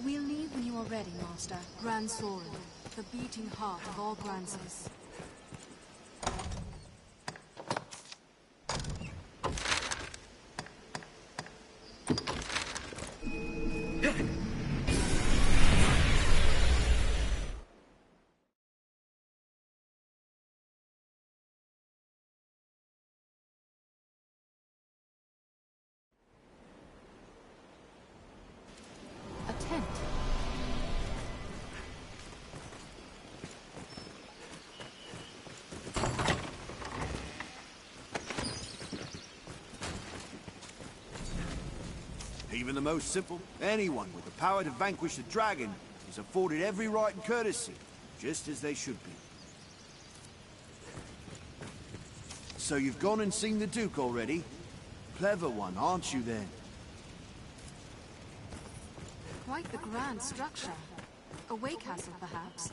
We'll leave when you are ready, Master. Grand Sorin, the beating heart of all Granses. Even the most simple, anyone with the power to vanquish the dragon is afforded every right and courtesy, just as they should be. So you've gone and seen the Duke already? Clever one, aren't you then? Quite the grand structure. A way castle, perhaps.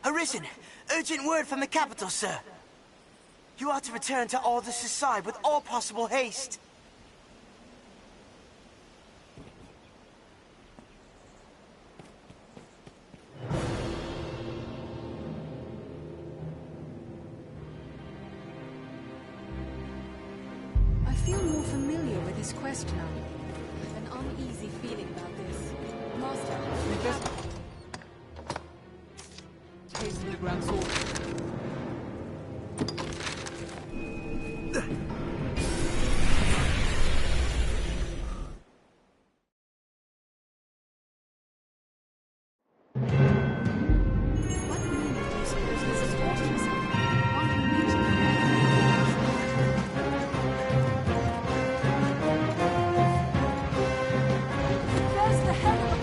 Arisen! Urgent word from the capital, sir. You are to return to Aldous' side with all possible haste. I feel more familiar with this quest now. I have an uneasy feeling about this. Master, Hasten the Grand Sword. what meaning do you suppose this is holding us in? One can reach it. There's the head of the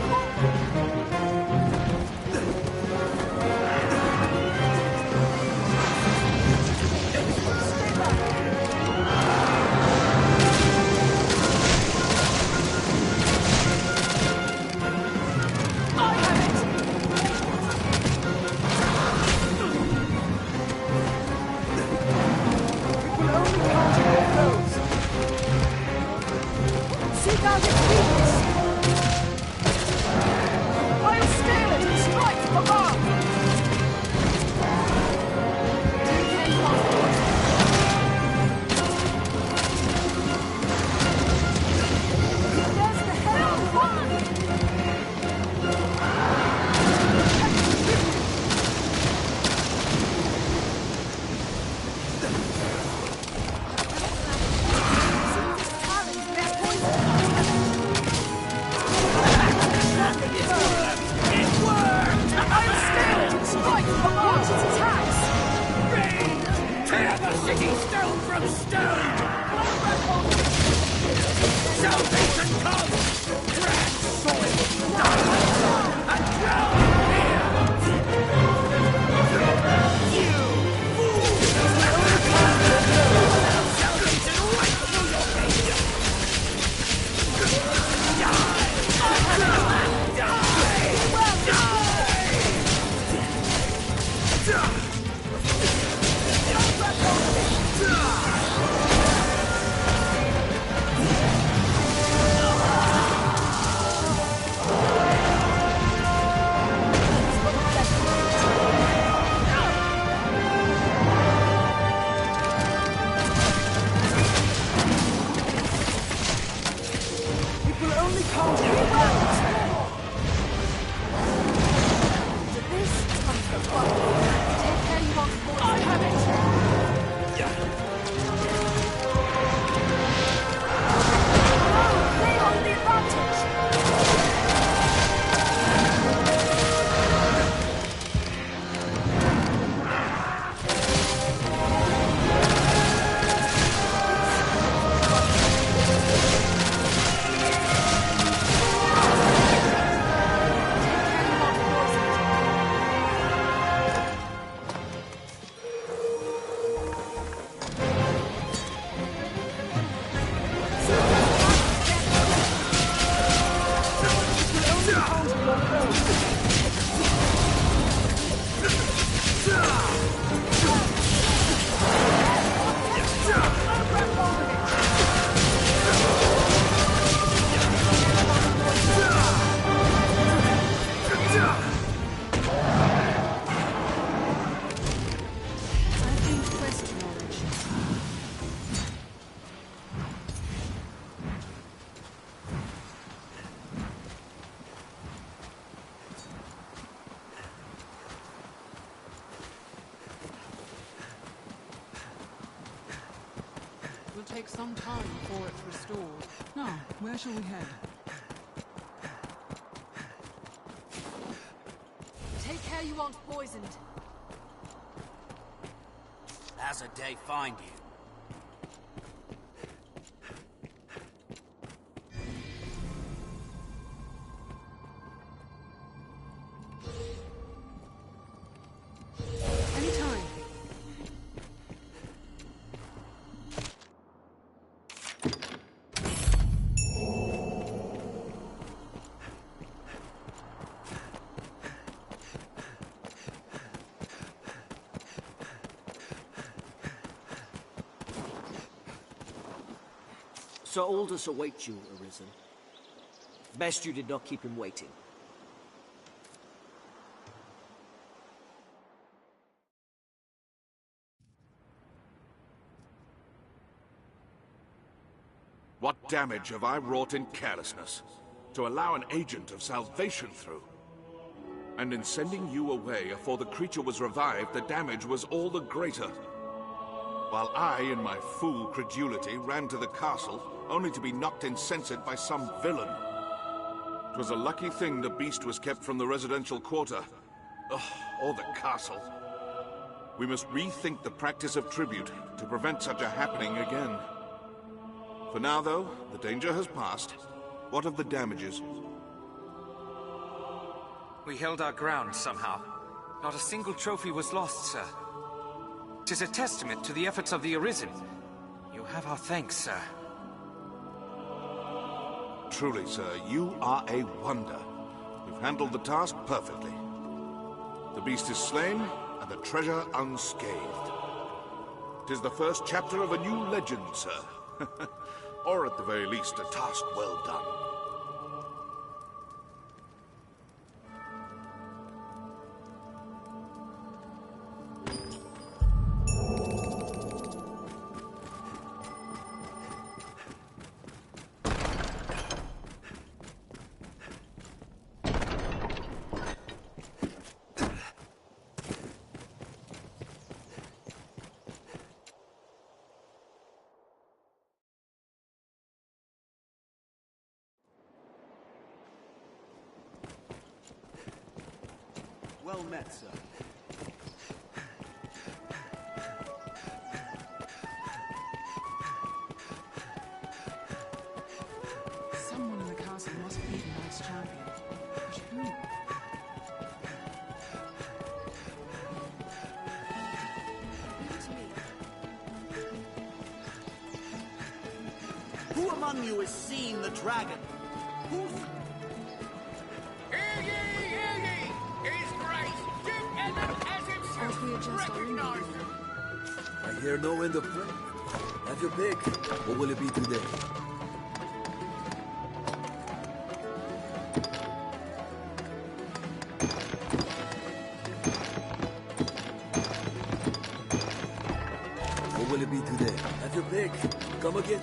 take some time before it's restored. Now, where shall we head? Take care you aren't poisoned. How's a day find you? Anytime. Sir Aldous awaits you, Arisen. Best you did not keep him waiting. What damage have I wrought in carelessness to allow an agent of salvation through? And in sending you away afore the creature was revived, the damage was all the greater. While I, in my fool credulity, ran to the castle, only to be knocked insensate by some villain. 'Twas a lucky thing the beast was kept from the residential quarter. Ugh, or the castle. We must rethink the practice of tribute to prevent such a happening again. For now, though, the danger has passed. What of the damages? We held our ground somehow. Not a single trophy was lost, sir. 'Tis a testament to the efforts of the Arisen. You have our thanks, sir. Truly, sir, you are a wonder. You've handled the task perfectly. The beast is slain, and the treasure unscathed. 'Tis the first chapter of a new legend, sir. Or at the very least, a task well done. Well met, sir. Someone in the castle must be the Knight's champion. But who? Who among you has seen the dragon? Who's... Hear ye, hear ye! His Grace, Duke Edmund as As we himself adjust our recognized inventory. I hear no end of play. Have your pick. What will it be today? What will it be today? Have your pick. Come again.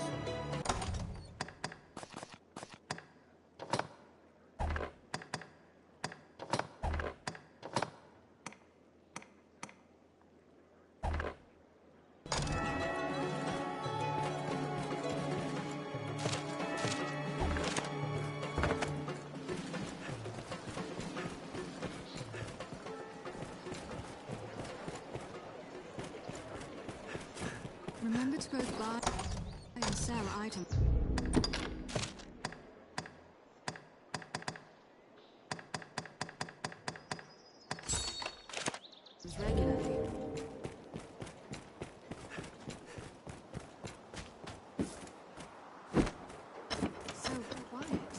Remember to both buy and sell items. Regularly. So quiet.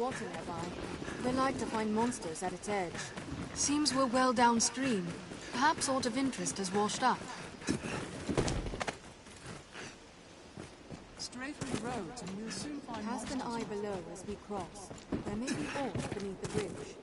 water nearby. They like to find monsters at its edge. Seems we're well downstream. Perhaps sort of interest has washed up. Stray through the roads and we'll soon find Cast an monsters. eye below as we cross. There may be ores beneath the bridge.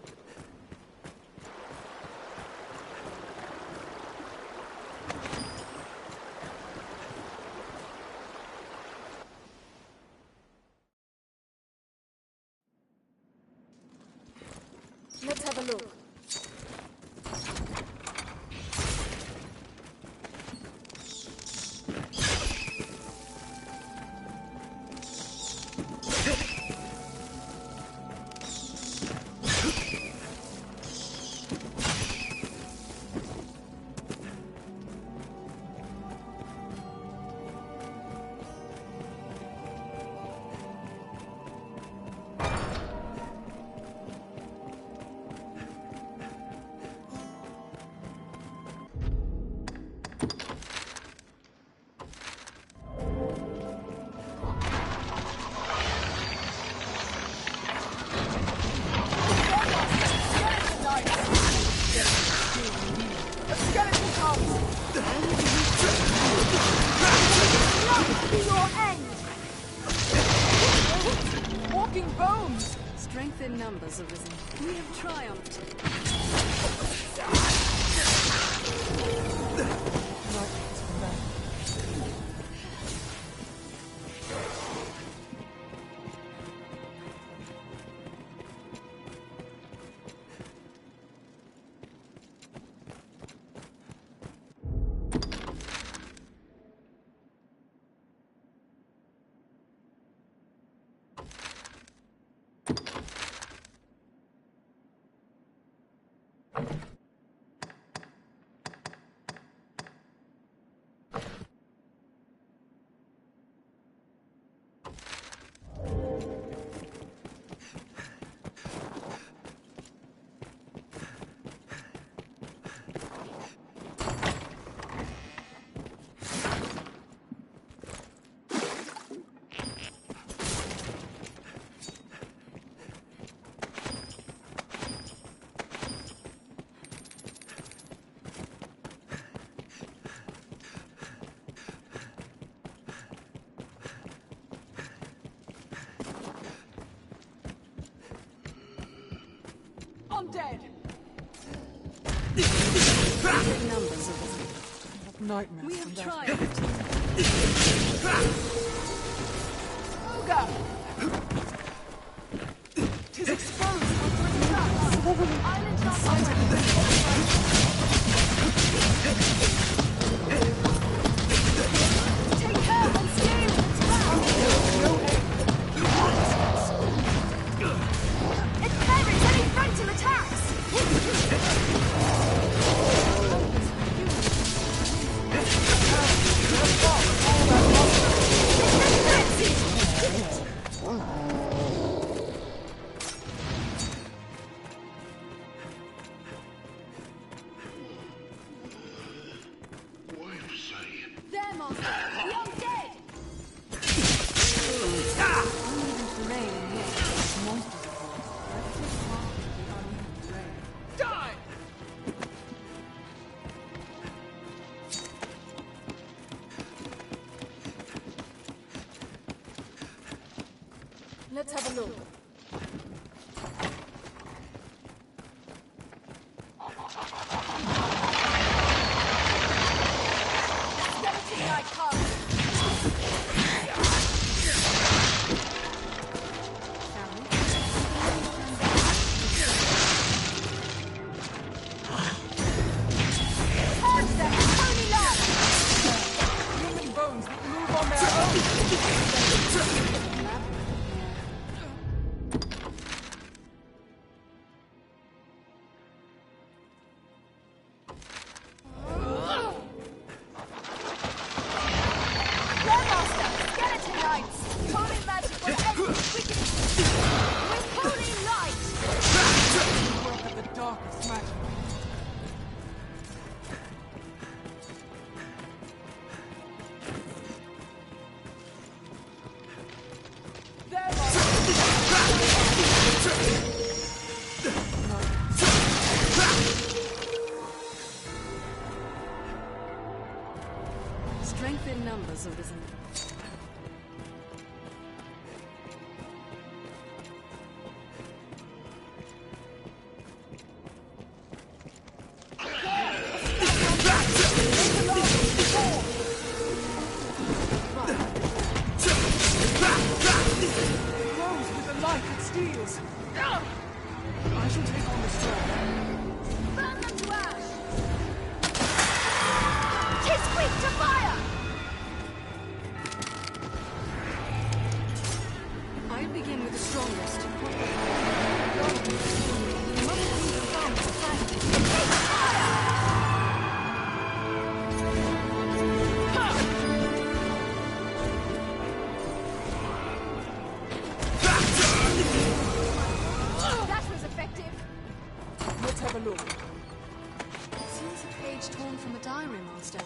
Let's have a look. Walking bones! Strength in numbers, Arisen. We have triumphed. I'm dead! Strength in numbers, Arisen. What nightmares We from have that? triumphed. Ogre! 'Tis exposed for attacks! Island not Take care and steer its back! It parries any frontal attacks! There, Master! The undead! Uneven terrain and yet monsters of course. Let's take part of the uneven terrain. Die! Let's have a look. Skeleton Knight comes! Charge them! Holy light! Human bones that move on their own. Grandmaster! Skeleton Knights! Holy magic will end wickedness! With holy light! Work of the darkest magic. There, Master! numbers arisen. Rose with the light that steals. I shall take on the storm. Burn them to ash! Tis quick to fire! I'll begin with the strongest. You must be the farm to fight. That was effective. Let's have a look. It seems a page torn from a diary, Master.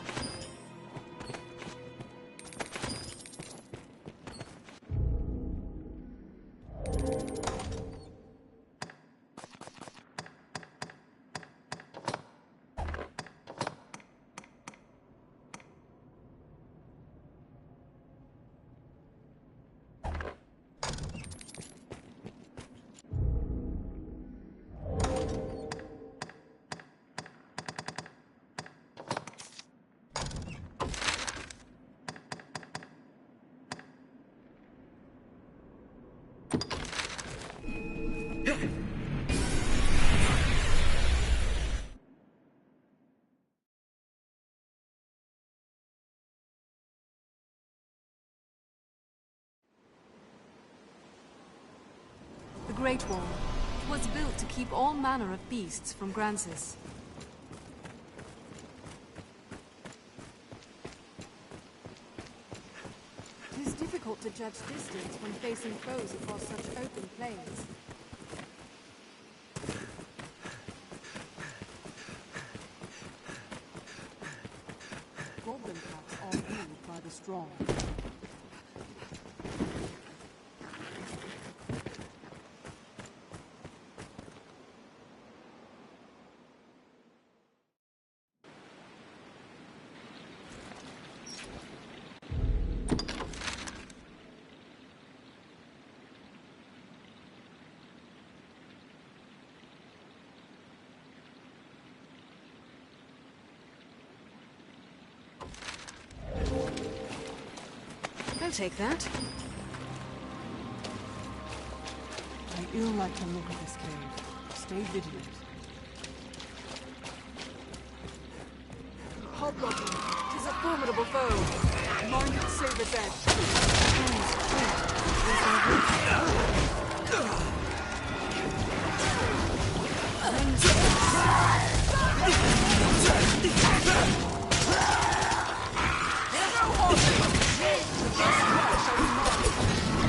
The Great Wall was built to keep all manner of beasts from Grancis. It is difficult to judge distance when facing foes across such open plains. Goblin packs are ruled by the strong. I'll take that. I ill like the look of this cave. Stay vigilant. Hobgoblin! 'Tis a formidable foe! Mind its saber's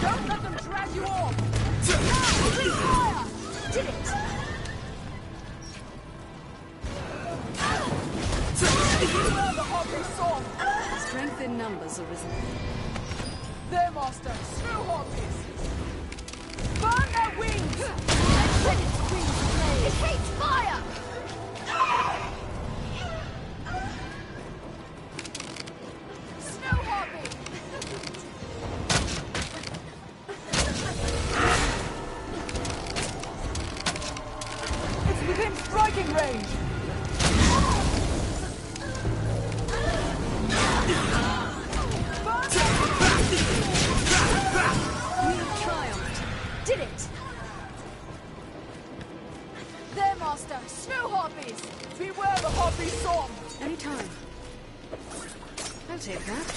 Don't let them drag you off! Fire! Did it! the Hobby song! Strength in numbers arisen. There, Master! Snow Hobbies! Burn their wings! Let its wings play! It hates fire! Snow Hobby! It's within striking range! We have triumphed. Did it! There, Master! Snow Hobbies! Beware the Hobby song! Anytime. I'll take that.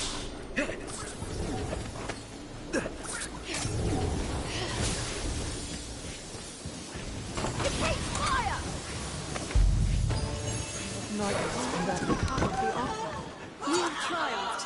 It hates fire! Night and that Half of the offer. We have triumphed.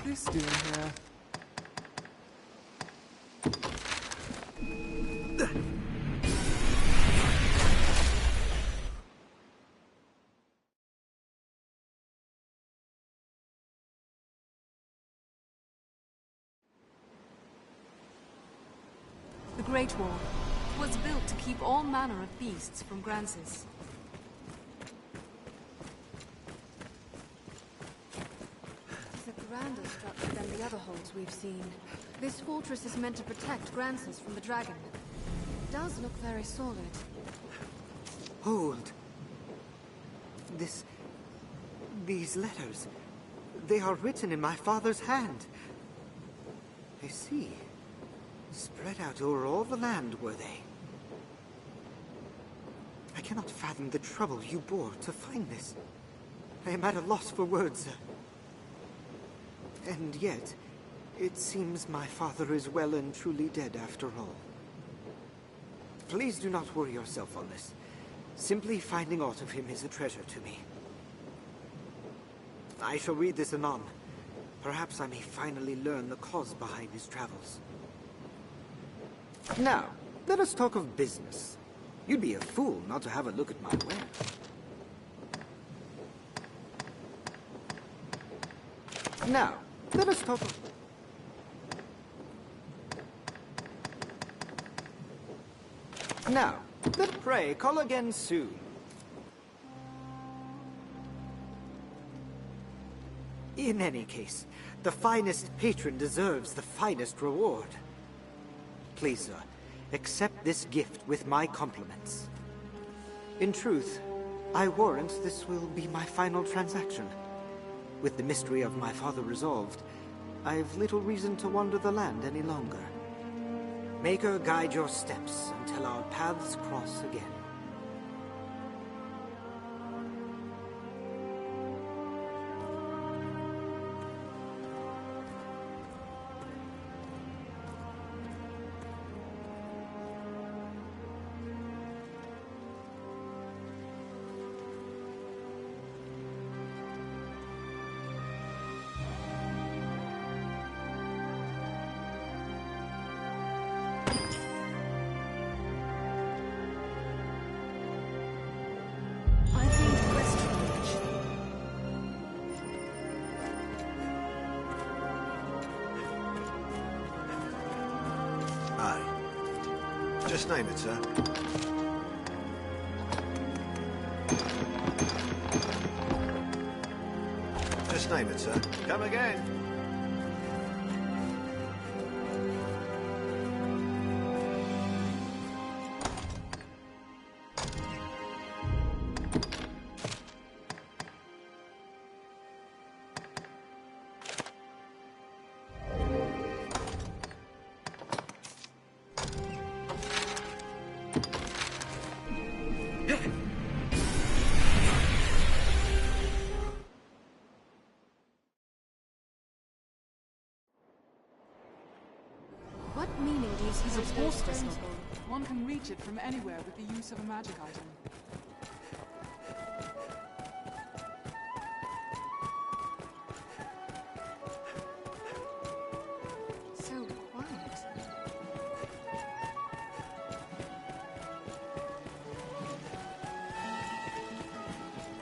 this doing here? The Great Wall was built to keep all manner of beasts from Grancis. It's a grander structure than the other holds we've seen. This fortress is meant to protect Grancis from the dragon. It does look very solid. Hold. These letters, they are written in my father's hand. I see. Spread out over all the land, were they? I cannot fathom the trouble you bore to find this. I am at a loss for words, sir. And yet, it seems my father is well and truly dead after all. Please do not worry yourself on this. Simply finding aught of him is a treasure to me. I shall read this anon. Perhaps I may finally learn the cause behind his travels. Now, let us talk of business. You'd be a fool not to have a look at my wares. Now, let us talk of... Now, pray, call again soon. In any case, the finest patron deserves the finest reward. Please, sir, accept this gift with my compliments. In truth, I warrant this will be my final transaction. With the mystery of my father resolved, I've little reason to wander the land any longer. Maker guide your steps until our paths cross again. Just name it, sir. Just name it, sir. Come again. What meaning do you see It's a those force ghost crystals? crystal. One can reach it from anywhere with the use of a magic item. So quiet.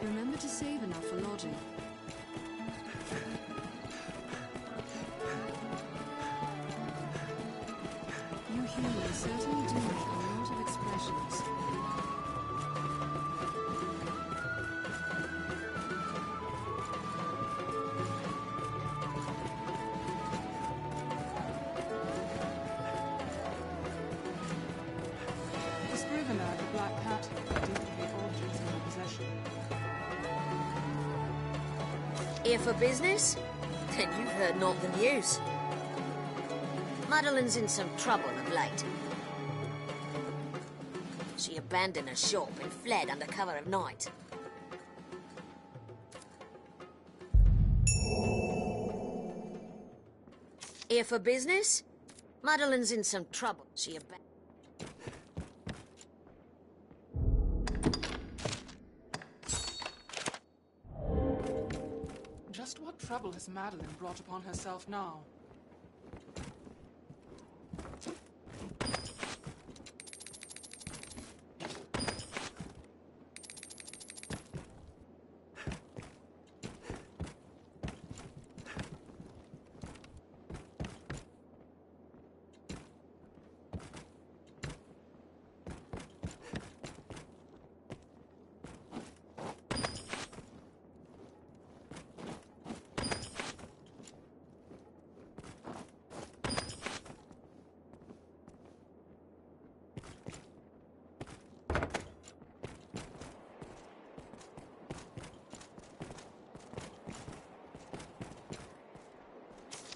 Remember to save enough for lodging. You humans certainly do make a lot of expressions. The scrivener at the Black Cat duplicate objects in her possession. Here for business? Then you've heard not the news. Madeline's in some trouble of late. She abandoned her shop and fled under cover of night. Here for business? Madeline's in some trouble. She abandoned... Just what trouble has Madeline brought upon herself now?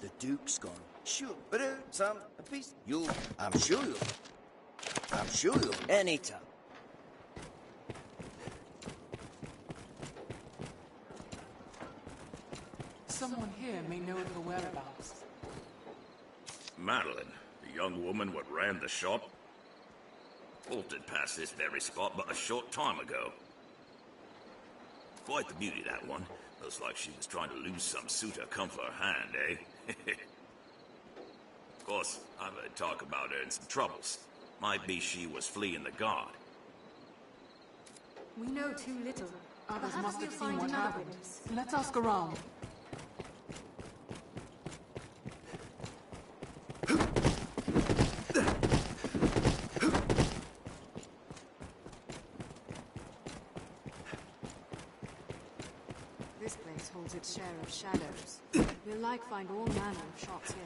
The Duke's gone. Sure, but some a piece. I'm sure you'll. Anytime. Someone here may know of her whereabouts. Madeline, the young woman what ran the shop, bolted past this very spot but a short time ago. Quite the beauty, that one. Looks like she was trying to lose some suitor come for her hand, eh? Of course, I've heard talk about her in some troubles. Might be she was fleeing the guard. We know too little. Others Perhaps must we'll have seen find what another happened. witness. Let's ask around. This place holds its share of shadows. We'll like find all manner of shops here.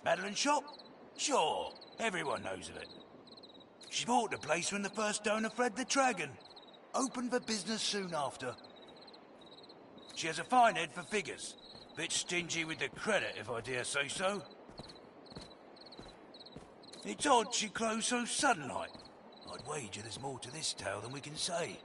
Madeline shop? Sure, everyone knows of it. She bought the place when the first owner fled the dragon. Opened for business soon after. She has a fine head for figures. Bit stingy with the credit, if I dare say so. It's odd she closed so sudden like. I'd wager there's more to this tale than we can say.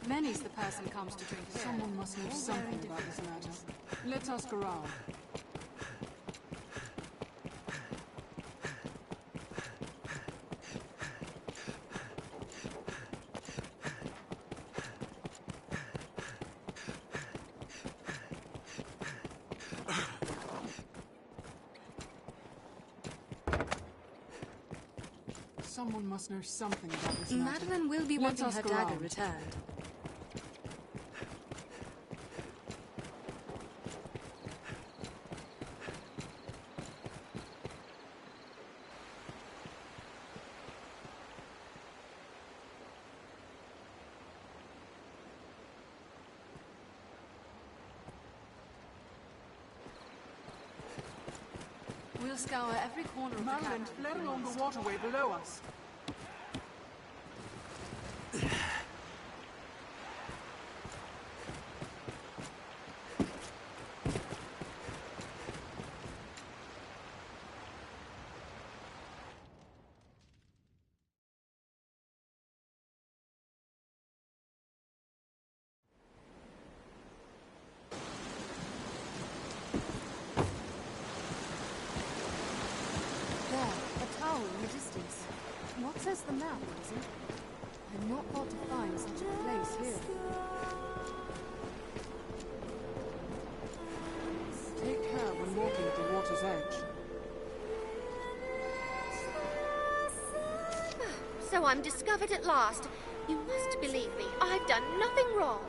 Many's the person comes to drink here. Someone must know something about this matter. Let's ask around. Someone must know something about this matter. Madeline will be Let's wanting her ask dagger around. returned. We'll scour every corner of Madeline the fled cavern. along the waterway below us. There, a tower in the distance. What says the map, Arisen? I've not thought to find such a place here. Take care when walking at the water's edge. So I'm discovered at last. You must believe me, I've done nothing wrong.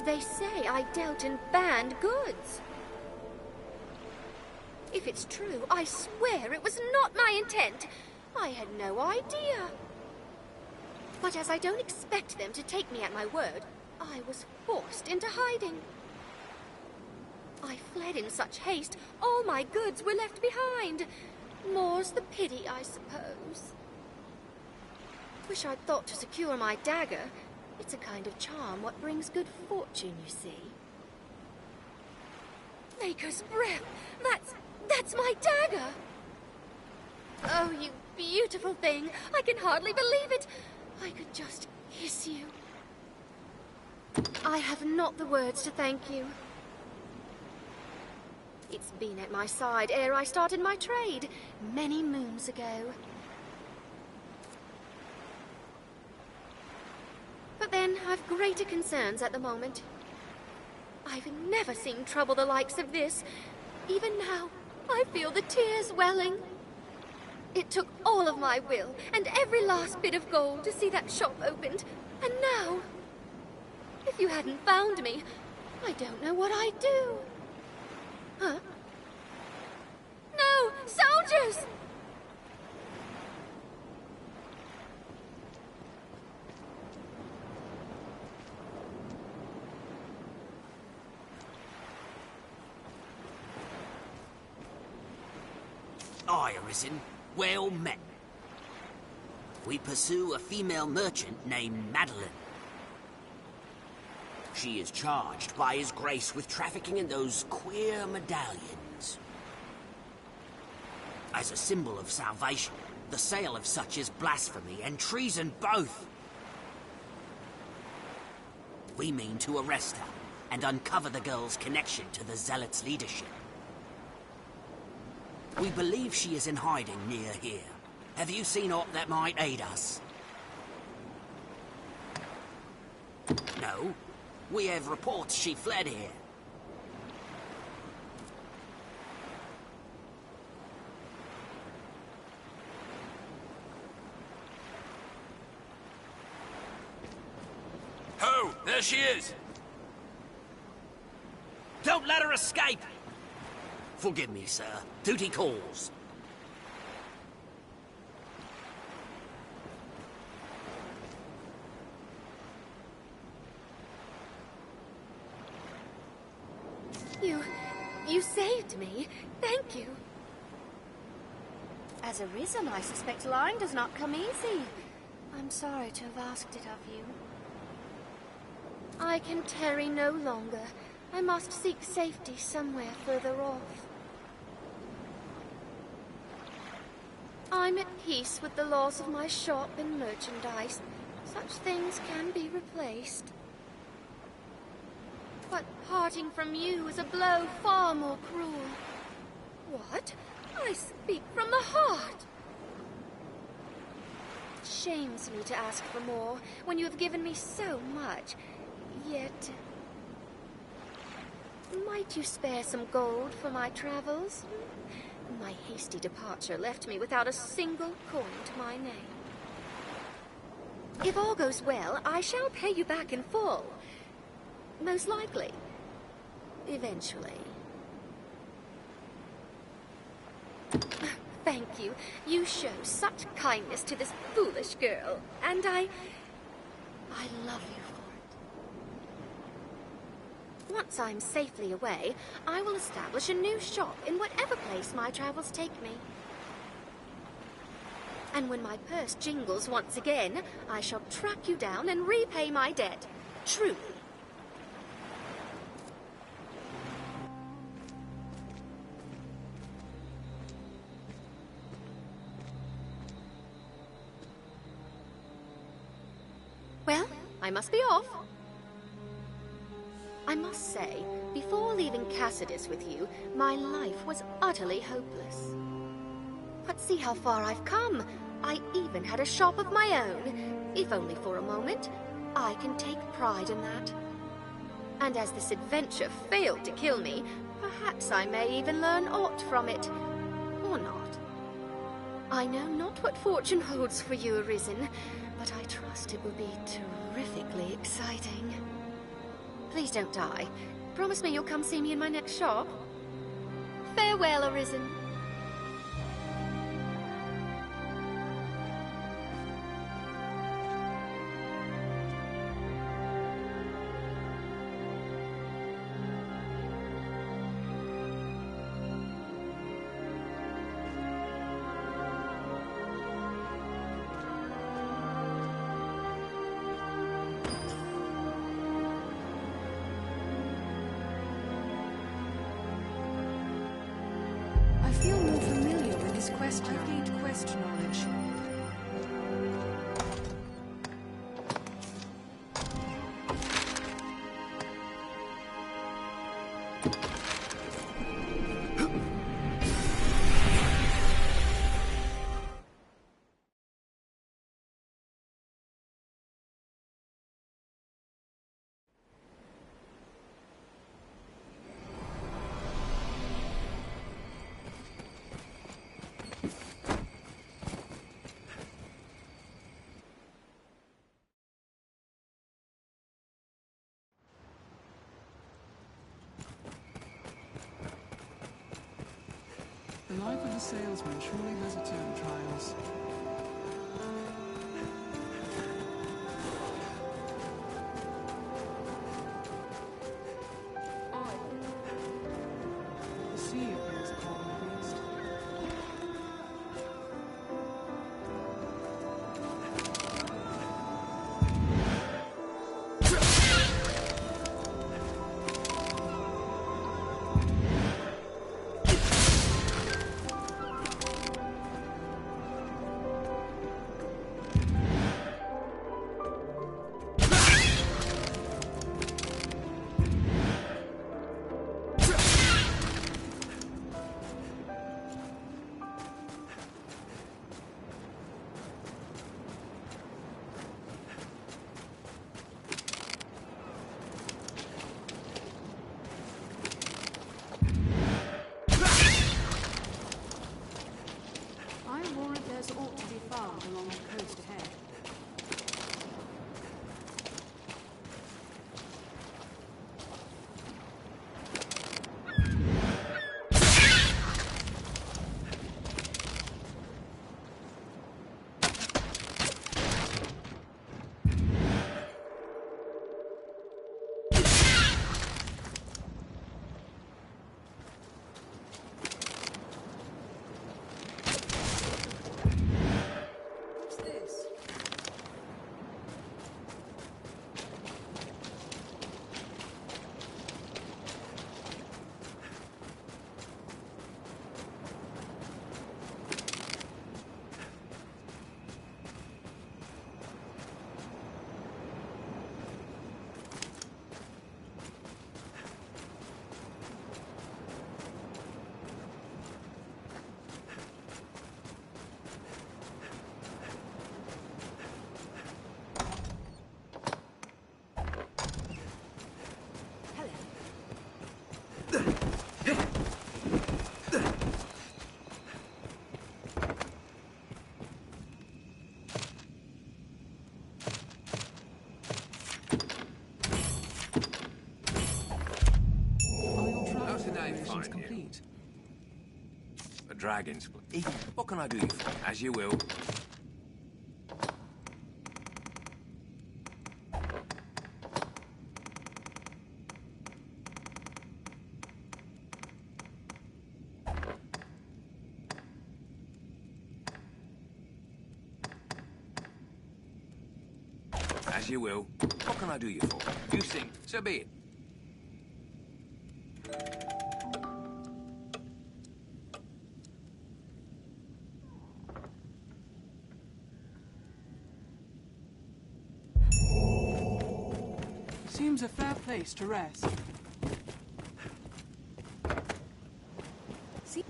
They say I dealt in banned goods. If it's true, I swear it was not my intent. I had no idea. But as I don't expect them to take me at my word, I was forced into hiding. I fled in such haste, all my goods were left behind. More's the pity, I suppose. Wish I'd thought to secure my dagger. It's a kind of charm what brings good fortune, you see. Maker's breath! That's my dagger! Oh, you beautiful thing. I can hardly believe it. I could just kiss you. I have not the words to thank you. It's been at my side ere I started my trade, many moons ago. But then, I've greater concerns at the moment. I've never seen trouble the likes of this. Even now, I feel the tears welling. It took all of my will and every last bit of gold to see that shop opened. And now, if you hadn't found me, I don't know what I'd do. Huh? No! Soldiers! Aye, Arisen. Well met. We pursue a female merchant named Madeline. She is charged by His Grace with trafficking in those queer medallions. As a symbol of salvation, the sale of such is blasphemy and treason both. We mean to arrest her and uncover the girl's connection to the Zealots' leadership. We believe she is in hiding near here. Have you seen aught that might aid us? No. We have reports she fled here. Ho! There she is! Don't let her escape! Forgive me, sir. Duty calls. You saved me. Thank you. As Arisen, I suspect lying does not come easy. I'm sorry to have asked it of you. I can tarry no longer. I must seek safety somewhere further off. I'm at peace with the laws of my shop and merchandise. Such things can be replaced. But parting from you is a blow far more cruel. What? I speak from the heart. It shames me to ask for more when you have given me so much. Yet, might you spare some gold for my travels? My hasty departure left me without a single coin to my name. If all goes well, I shall pay you back in full. Most likely. Eventually. Thank you. You show such kindness to this foolish girl, and I love you for it. Once I'm safely away, I will establish a new shop in whatever place my travels take me. And when my purse jingles once again, I shall track you down and repay my debt. Truly. Well, I must be off. I must say, before leaving Cassidus with you, my life was utterly hopeless. But see how far I've come. I even had a shop of my own. If only for a moment, I can take pride in that. And as this adventure failed to kill me, perhaps I may even learn aught from it. Or not. I know not what fortune holds for you, Arisen, but I trust it will be terrifically exciting. Please don't die. Promise me you'll come see me in my next shop. Farewell, Arisen. this quest now. I've gained quest knowledge. The life of a salesman truly has its own trials. The sea appears calm at least. Ought to be found along the coast ahead. Complete. The dragons. What can I do you for? As you will. As you will. What can I do you for? You sing, so be it. Seems a fair place to rest. Seems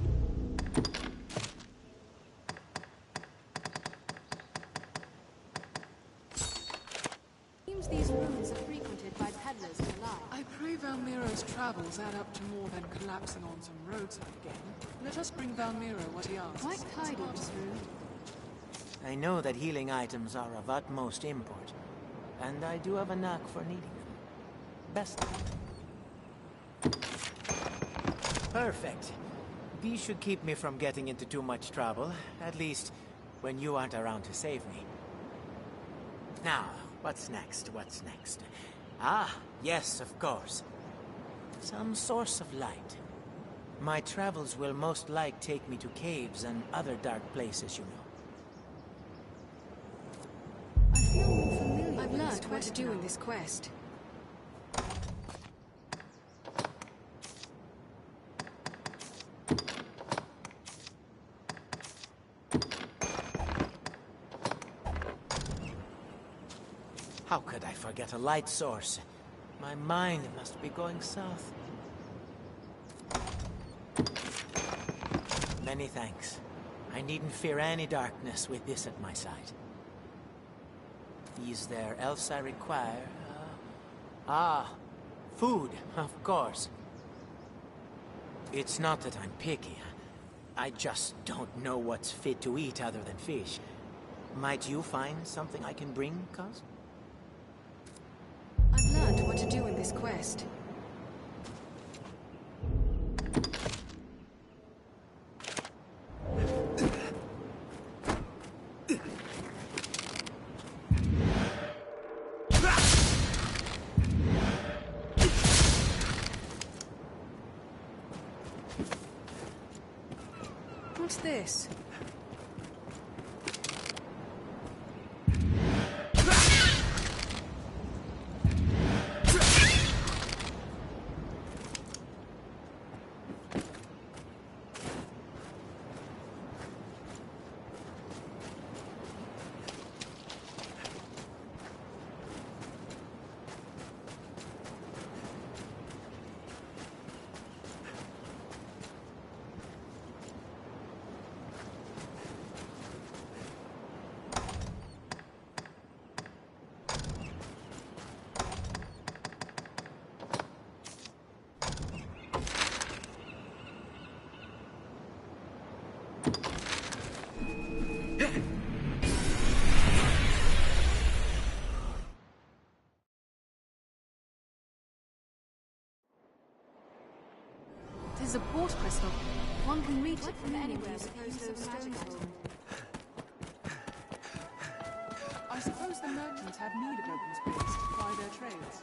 these ruins are frequented by peddlers and the like. I pray Valmiro's travels add up to more than collapsing on some roadside game. Let us bring Valmiro what he asks. Quite tidy, Miss Rune. I know that healing items are of utmost import, and I do have a knack for needing them. Best. Perfect. These should keep me from getting into too much trouble, at least when you aren't around to save me. Now, what's next? What's next? Ah, yes, of course. Some source of light. My travels will most like take me to caves and other dark places, you know. I feel more familiar. I've learned what to do in this quest. How could I forget a light source? My mind must be going south. Many thanks. I needn't fear any darkness with this at my side. Is there else I require? Food, of course. It's not that I'm picky. I just don't know what's fit to eat other than fish. Might you find something I can bring, cuz? I've learned what to do in this quest. What's this? This is a port crystal. One can reach it from anywhere with use of stones. I suppose the merchants have need of open space to ply their trades.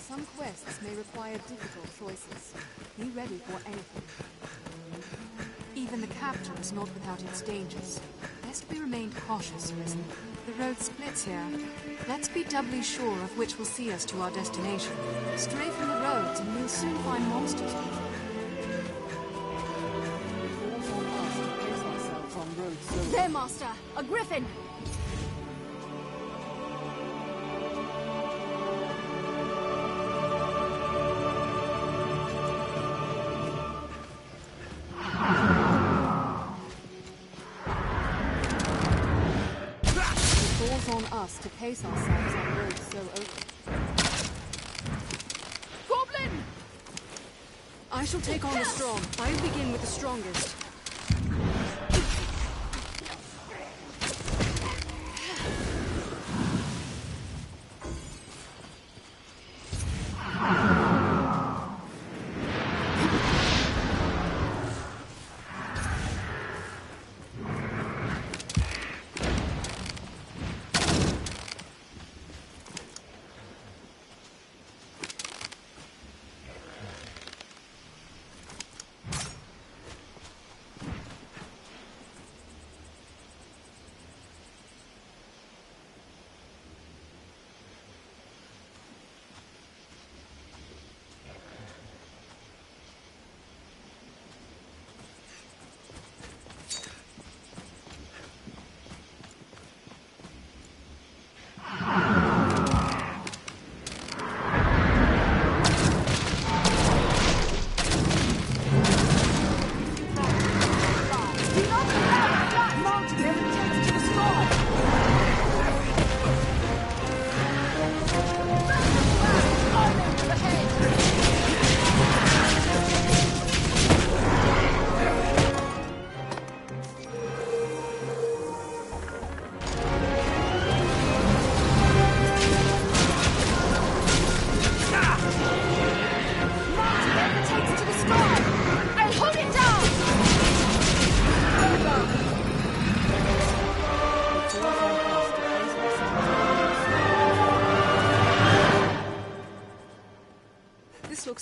Some quests may require difficult choices. Be ready for anything. Even the capital is not without its dangers. Best we remain cautious, Risen. The road splits here. Let's be doubly sure of which will see us to our destination. Stray from the roads and we'll soon find monsters. There, Master! A griffin! On us to pace ourselves on roads so open. Goblin! I shall take on the strong. I will begin with the strongest.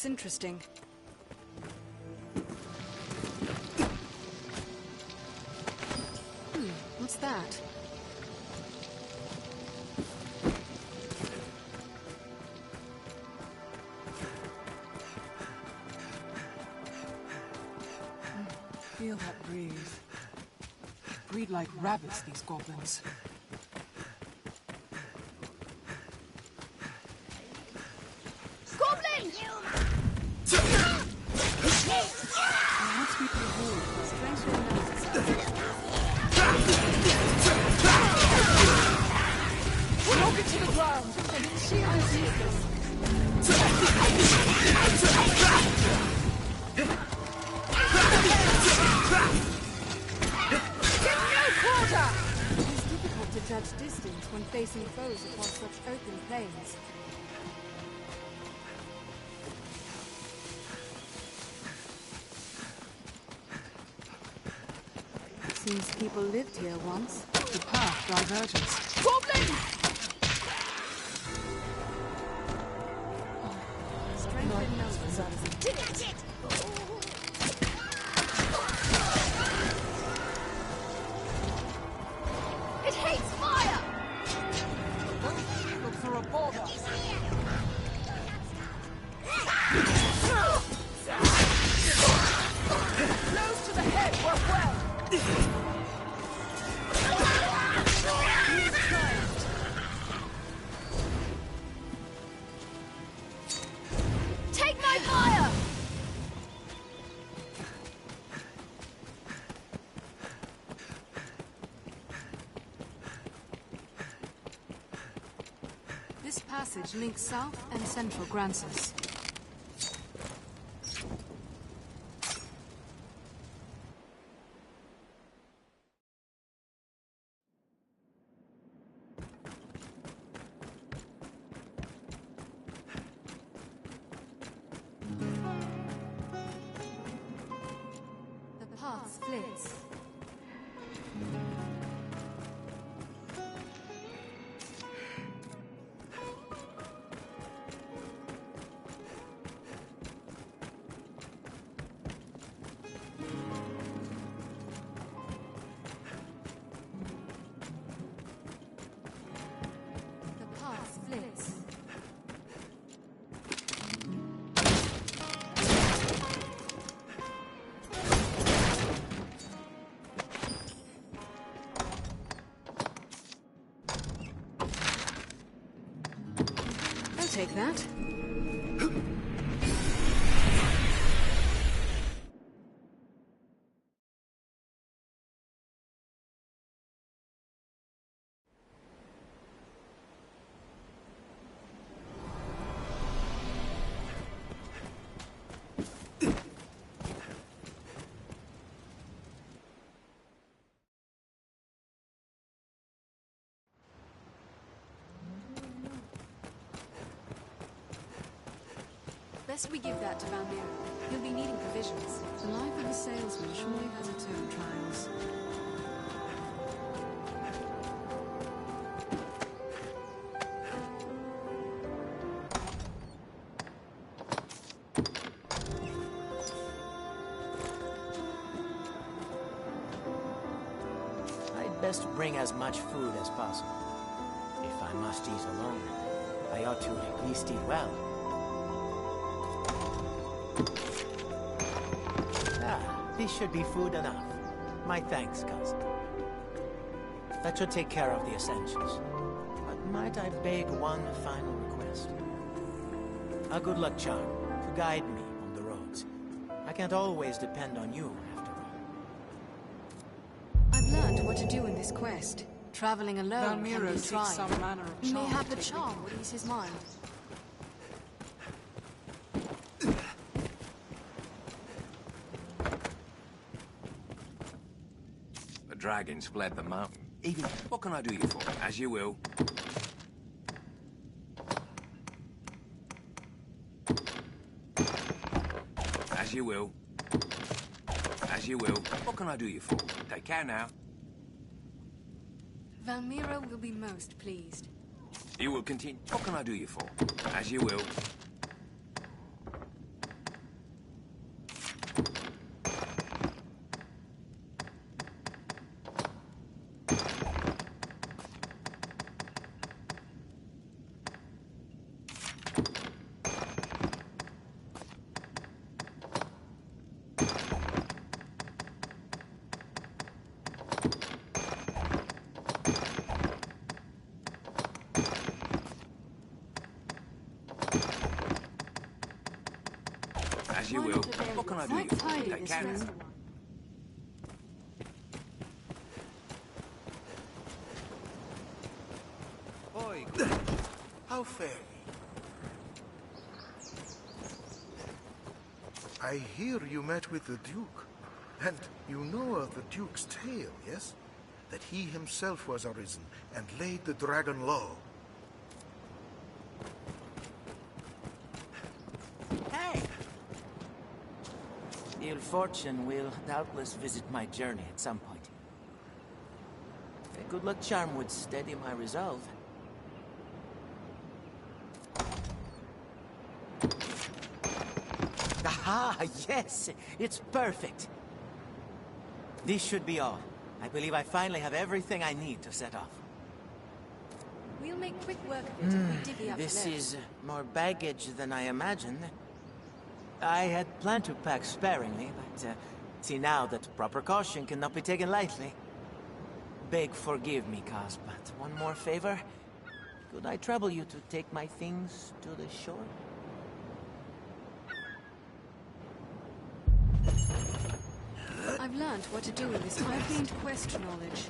looks interesting. What's that? Feel that breeze. Breed like rabbits, these goblins. Goblin! Once we behold the strength of knock it to the ground and conceal his useless. It is difficult to judge distance when facing foes across such open plains. Seems people lived here once. The path diverges. Goblin! Strength in numbers. Did it! It hates fire! Look for a border. Blows to the head work well! Take my fire! This passage links South and Central Grances. The path splits. The path splits. I'll take that. Best we give that to Valmir. He'll be needing provisions. The life of a salesman surely has its own trials. I'd best bring as much food as possible. If I must eat alone, I ought to at least eat well. This should be food enough. My thanks, cousin. That should take care of the essentials. But might I beg one final request? A good luck charm to guide me on the roads. I can't always depend on you, after all. I've learned what to do in this quest. Traveling alone can Valmiro be seeks trying. some manner of He may charm have to the take charm would ease his mind. The dragons fled the mountain. Even, what can I do you for? As you will. As you will. As you will. What can I do you for? Take care now. Valmiro will be most pleased. You will continue. What can I do you for? As you will. can I do you Quite for? tidy, Hey, this Captain. restaurant. Oi, How fare ye? I hear you met with the Duke, and you know of the Duke's tale, yes? That he himself was arisen and laid the dragon low. Hey! Ill fortune will doubtless visit my journey at some point. A good luck charm would steady my resolve. Aha! Yes! It's perfect! This should be all. I believe I finally have everything I need to set off. We'll make quick work of it if we divvy up This the load. is more baggage than I imagined. I had planned to pack sparingly, but see now that proper caution cannot be taken lightly. Beg forgive me, Kaz, but one more favor. Could I trouble you to take my things to the shore? I've learned what to do in this. I've gained quest knowledge.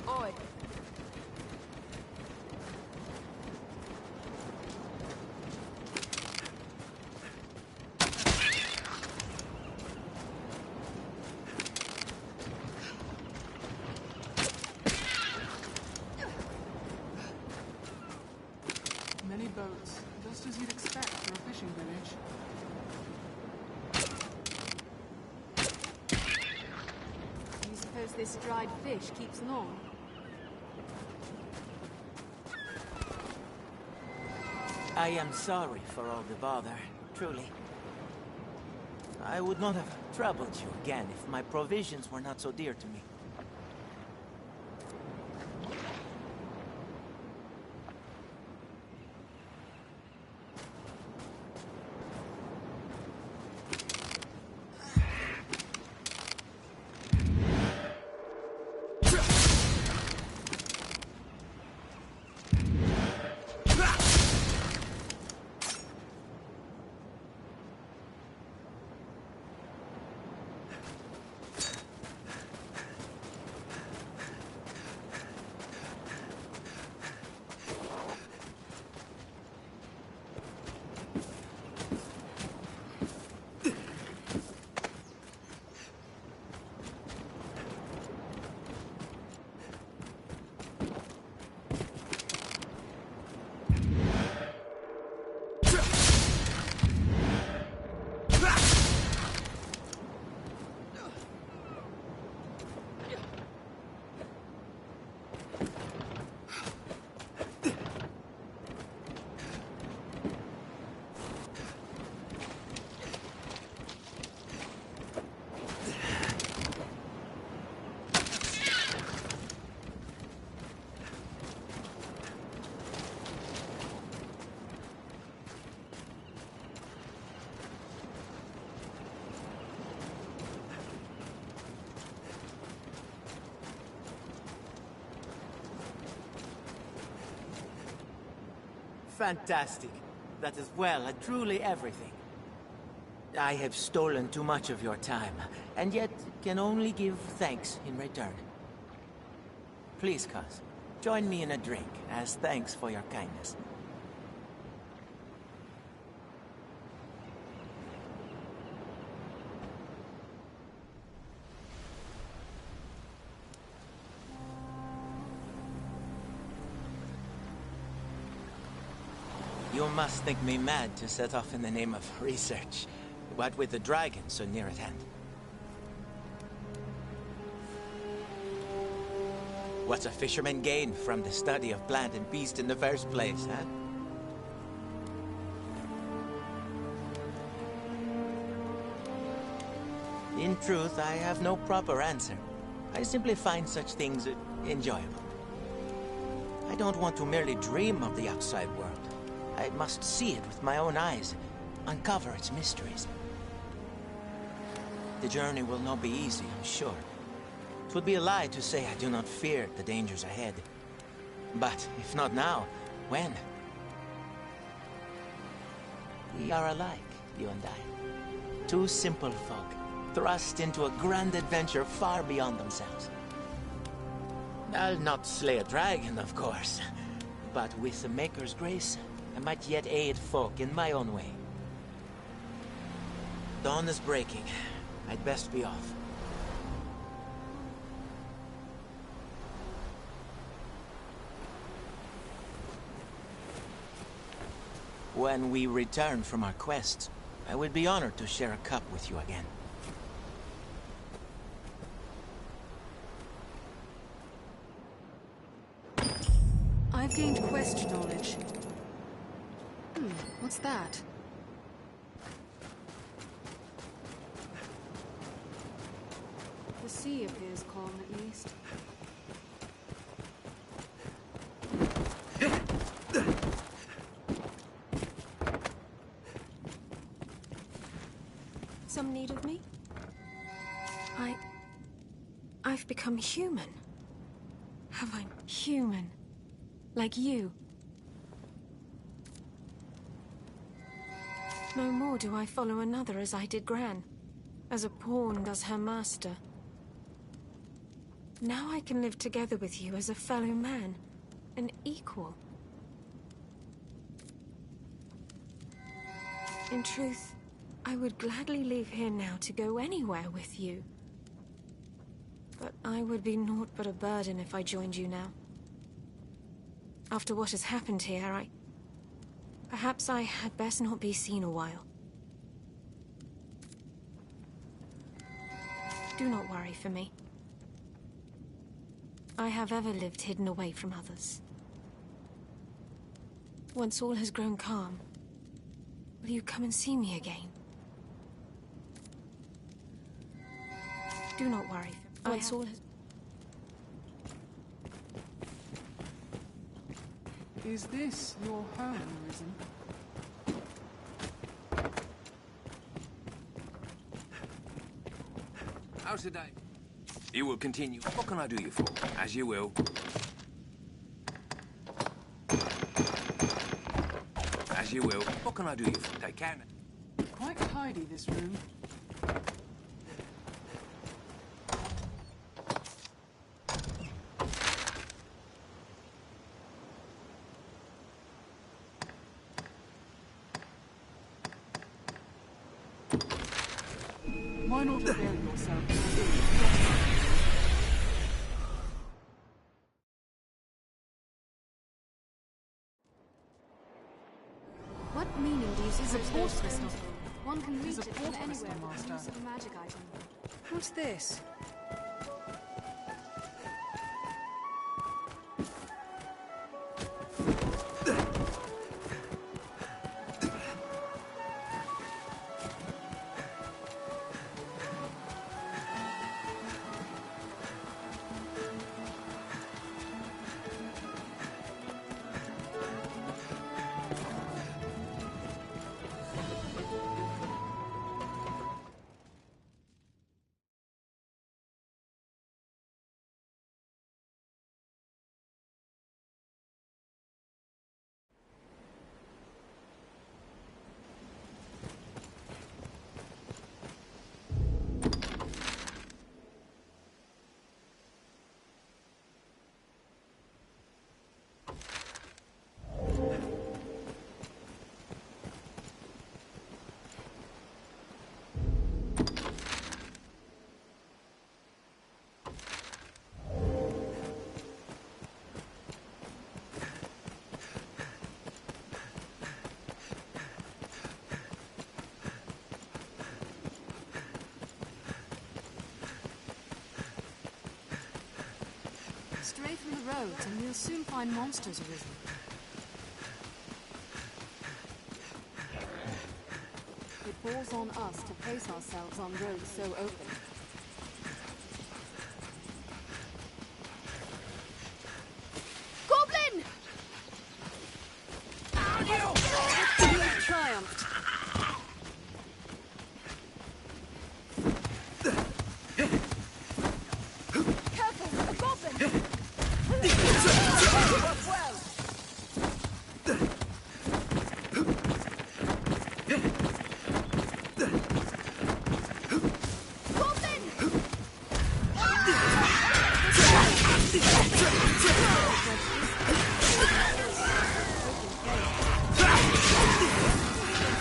Oi. Many boats, just as you'd expect for a fishing village. You suppose this dried fish keeps long? I am sorry for all the bother, truly. I would not have troubled you again if my provisions were not so dear to me. Fantastic. That is well and truly everything. I have stolen too much of your time, and yet can only give thanks in return. Please, Cuz, join me in a drink as thanks for your kindness. You must think me mad to set off in the name of research. What with the dragon so near at hand. What's a fisherman gain from the study of plant and beast in the first place, huh? In truth, I have no proper answer. I simply find such things enjoyable. I don't want to merely dream of the outside world. I must see it with my own eyes, uncover its mysteries. The journey will not be easy, I'm sure. It would be a lie to say I do not fear the dangers ahead. But if not now, when? We are alike, you and I. Two simple folk, thrust into a grand adventure far beyond themselves. I'll not slay a dragon, of course. But with the Maker's grace, I might yet aid folk in my own way. Dawn is breaking. I'd best be off. When we return from our quests, I would be honored to share a cup with you again. I've gained quest knowledge. What's that? The sea appears calm, at least. Some need of me? I've become human. Have I human? Like you? No more do I follow another as I did Gran, as a pawn does her master. Now I can live together with you as a fellow man, an equal. In truth, I would gladly leave here now to go anywhere with you. But I would be naught but a burden if I joined you now. After what has happened here, perhaps I had best not be seen a while. Do not worry for me. I have ever lived hidden away from others. Once all has grown calm, will you come and see me again? Do not worry for me. Once all has... Is this your home, Risen? How's the day? You will continue. What can I do you for? As you will. As you will. What can I do you for? Take care now. Quite tidy, this room. Why not avail yourself? What meaning do you suppose this crystal? One can reach It's a it from port crystal, anywhere with the Master. use of a magic item. What's this? Stray from the roads and we'll soon find monsters arisen. It falls on us to place ourselves on roads so open. Goblin! You have triumphed.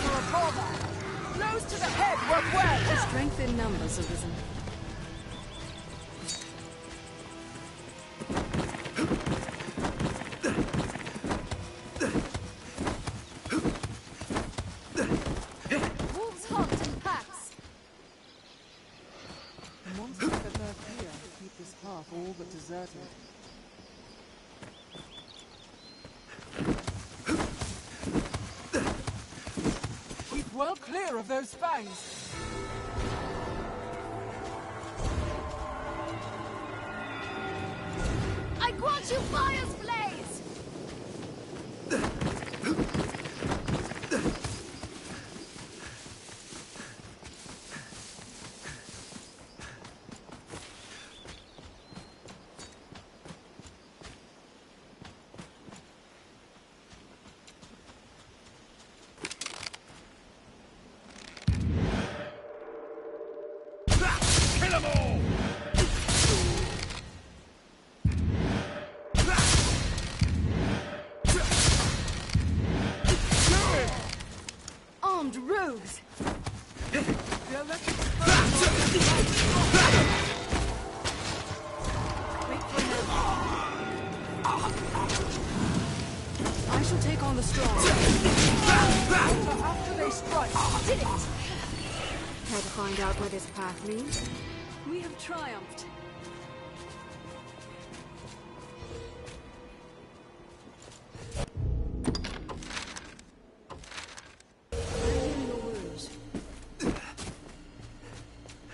For a callback. Blows to the head work well. Strength in numbers, Arisen. Wolves hunt in packs. The monsters that lurk here keep this path all but deserted. Keep well clear of those fangs. I grant you fire's blaze! Kill 'em all! Armed rogues! They'll let you I shall take on the strong. After they strike, did it! Care to find out where this path leads? We have triumphed.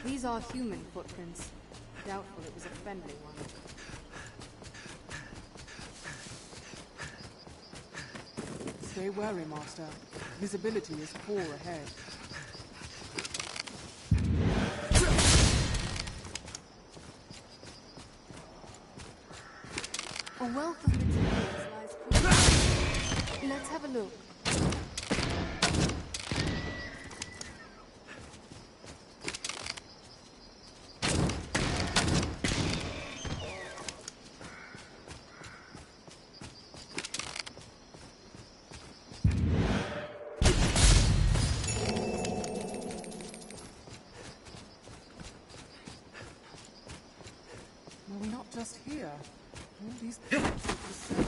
These are human footprints. Doubtful it was a friendly one. Stay wary, Master. Visibility is poor ahead. A wealth of materials lies close. Let's have a look. Well, we're not just here. All these places look the same.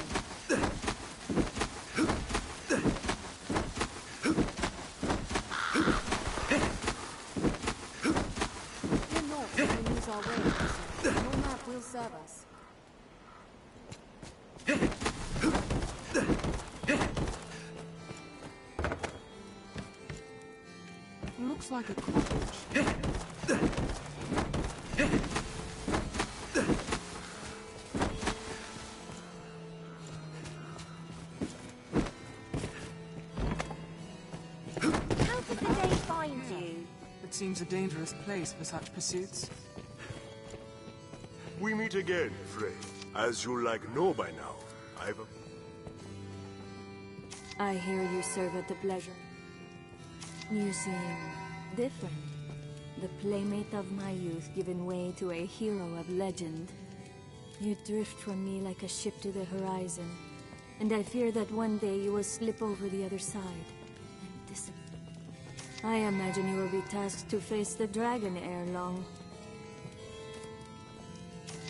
We're north, we lose our way. Your map will serve us. Looks like a cottage. How did the day find you? It seems a dangerous place for such pursuits. We meet again, Frey. As you like know by now, Ivor. I hear you serve at the pleasure. You seem different. The playmate of my youth given way to a hero of legend. You drift from me like a ship to the horizon, and I fear that one day you will slip over the other side and disappear. I imagine you will be tasked to face the dragon ere long.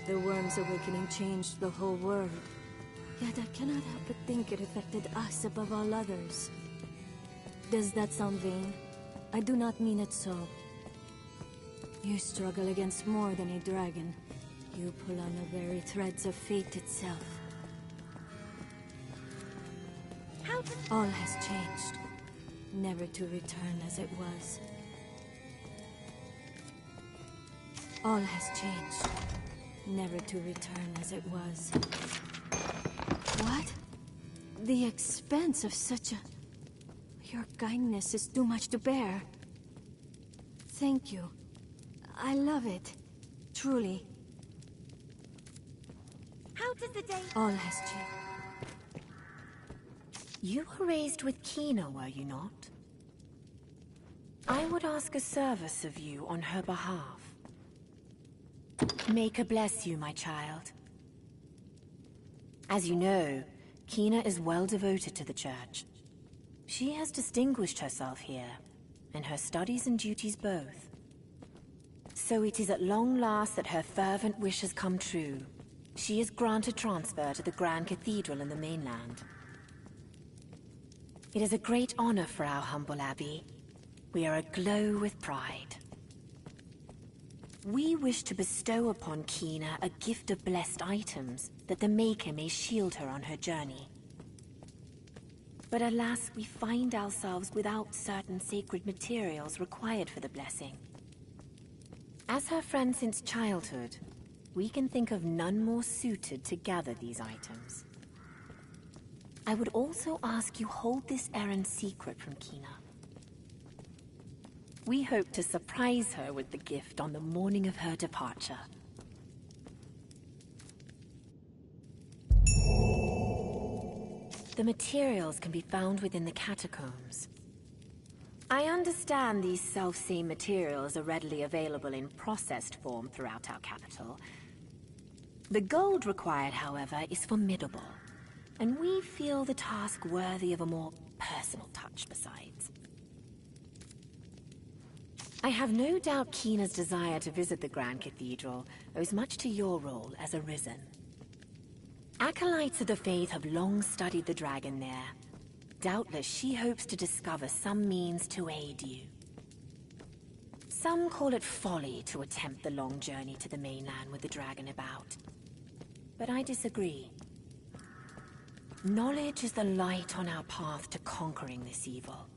The worm's awakening changed the whole world, yet I cannot help but think it affected us above all others. Does that sound vain? I do not mean it so. You struggle against more than a dragon. You pull on the very threads of fate itself. All has changed, never to return as it was. All has changed, never to return as it was. What? The expense of such a... Your kindness is too much to bear. Thank you. I love it. Truly. How did the day... All has changed. You were raised with Kina, were you not? I would ask a service of you on her behalf. Make her bless you, my child. As you know, Kina is well devoted to the church. She has distinguished herself here, in her studies and duties both. So it is at long last that her fervent wish has come true. She is granted transfer to the Grand Cathedral in the mainland. It is a great honor for our humble abbey. We are aglow with pride. We wish to bestow upon Kina a gift of blessed items that the Maker may shield her on her journey. But alas, we find ourselves without certain sacred materials required for the blessing. As her friend since childhood, we can think of none more suited to gather these items. I would also ask you hold this errand secret from Kina. We hope to surprise her with the gift on the morning of her departure. The materials can be found within the catacombs. I understand these self-same materials are readily available in processed form throughout our capital. The gold required, however, is formidable, and we feel the task worthy of a more personal touch besides. I have no doubt Kina's desire to visit the Grand Cathedral owes much to your role as a Risen. Acolytes of the Faith have long studied the dragon there. Doubtless she hopes to discover some means to aid you. Some call it folly to attempt the long journey to the mainland with the dragon about. But I disagree. Knowledge is the light on our path to conquering this evil.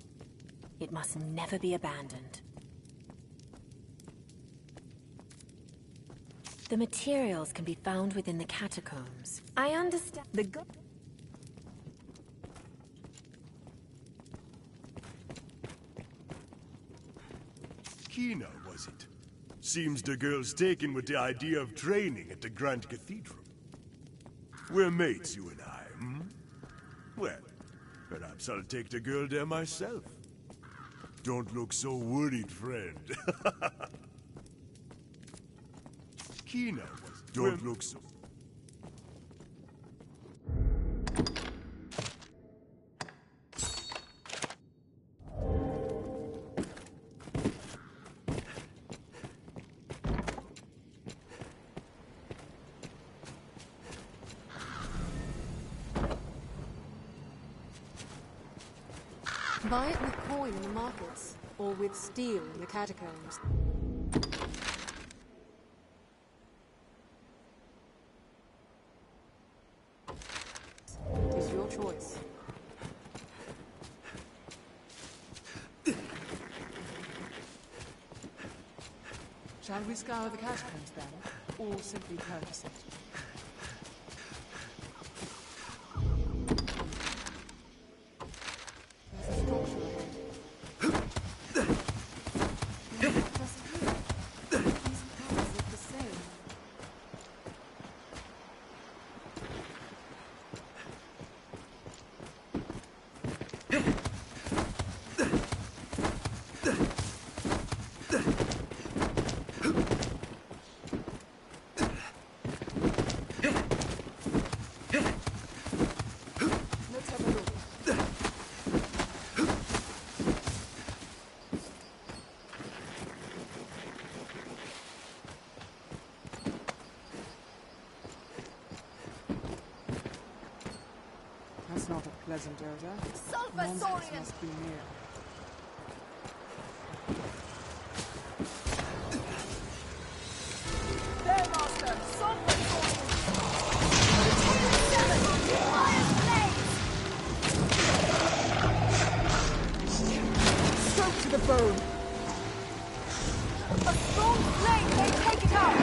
It must never be abandoned. The materials can be found within the catacombs. I understand the Kina, was it? Seems the girl's taken with the idea of training at the Grand Cathedral. We're mates, you and I, hmm? Well, perhaps I'll take the girl there myself. Don't look so worried, friend. Kina, was it? Don't look so... Buy it with coin in the markets, or with steel in the catacombs. It is your choice. Shall we scour the catacombs then, or simply purchase it? That's not a pleasant odor. Monsters must be near. There, Master! Sulfur Stroke to the bone! A strong flame may take it out!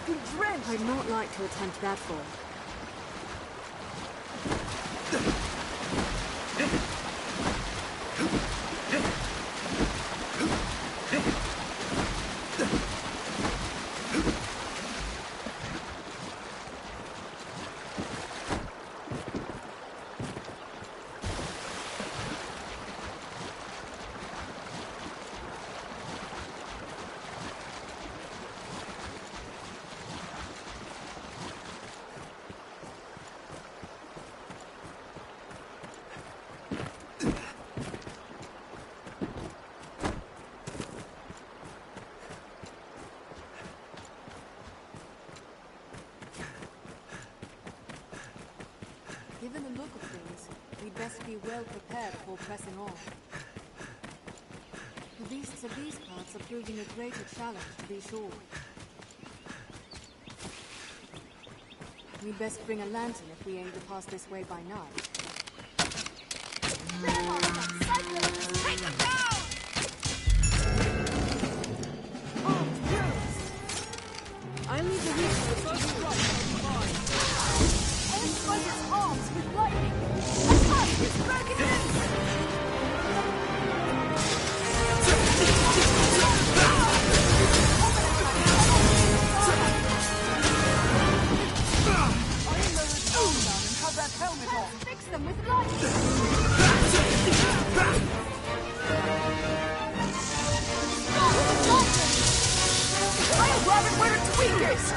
been drenched! I'd not like to attempt that fall. Given the look of things, we'd best be well prepared before pressing on. The beasts of these parts are proving a greater challenge, to be sure. We'd best bring a lantern if we aim to pass this way by night. Take them down! Arms bruised! I'll leave the weak for the first strike on mine. Aim strike its arms with lightning! A tusk is broken loose! That helmet off! Fix them with lightning! I'll grab it where it's weakest!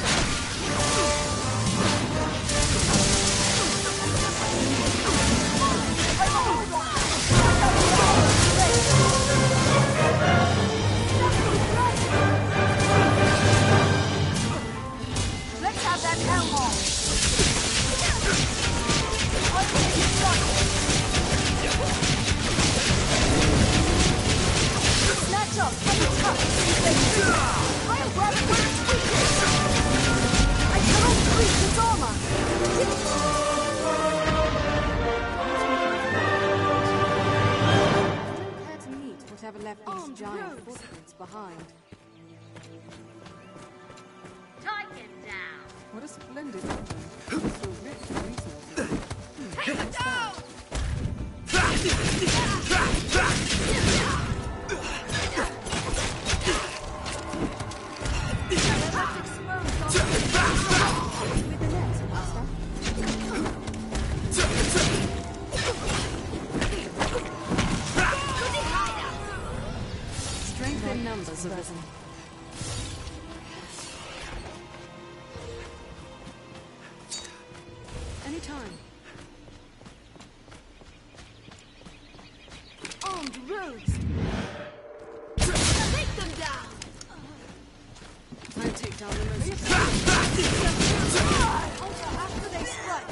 Let's have that helm off! Snatch up and touch! I'll grab it where it's weakest! I cannot breach its armor! Don't care to meet whatever left these giant footprints behind. Tighten down! What a splendid engine. So rich in resources. Take them down! Strength in numbers have risen. Anytime. Armed rogues! Take them down! I take down the most. After they strike!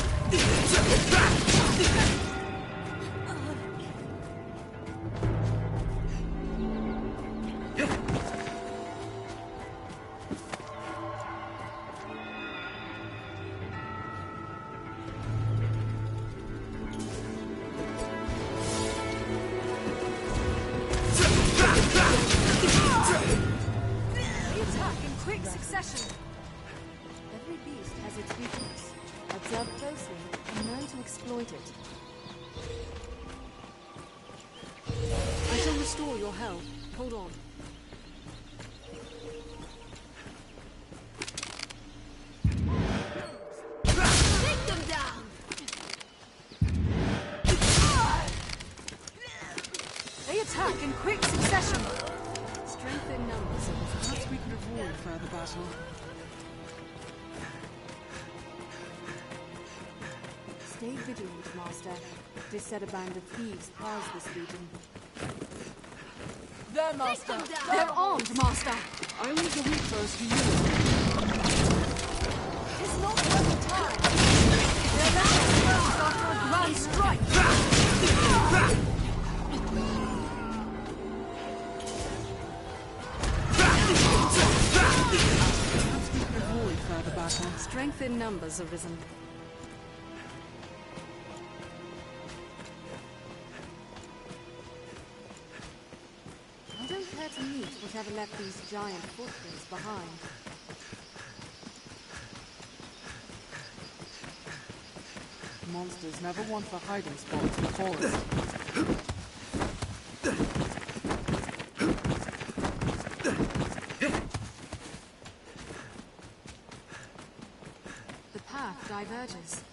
Quick succession! Every beast has its weakness. Observe closely and learn to exploit it. I shall restore your health. Hold on. Take them down! They attack in quick succession! Strength in numbers. Perhaps we could avoid further battle. Stay vigilant, Master. Tis said a band of thieves prowls this region. There, Master! They're armed, Master! I leave the weak foes to you. It's not worth the time! They're now after a grand strike! Perhaps we could avoid further battle. Strength in numbers have risen. I don't care to meet whatever left these giant footprints behind. monsters never want for hiding spots in the forest. The path diverges.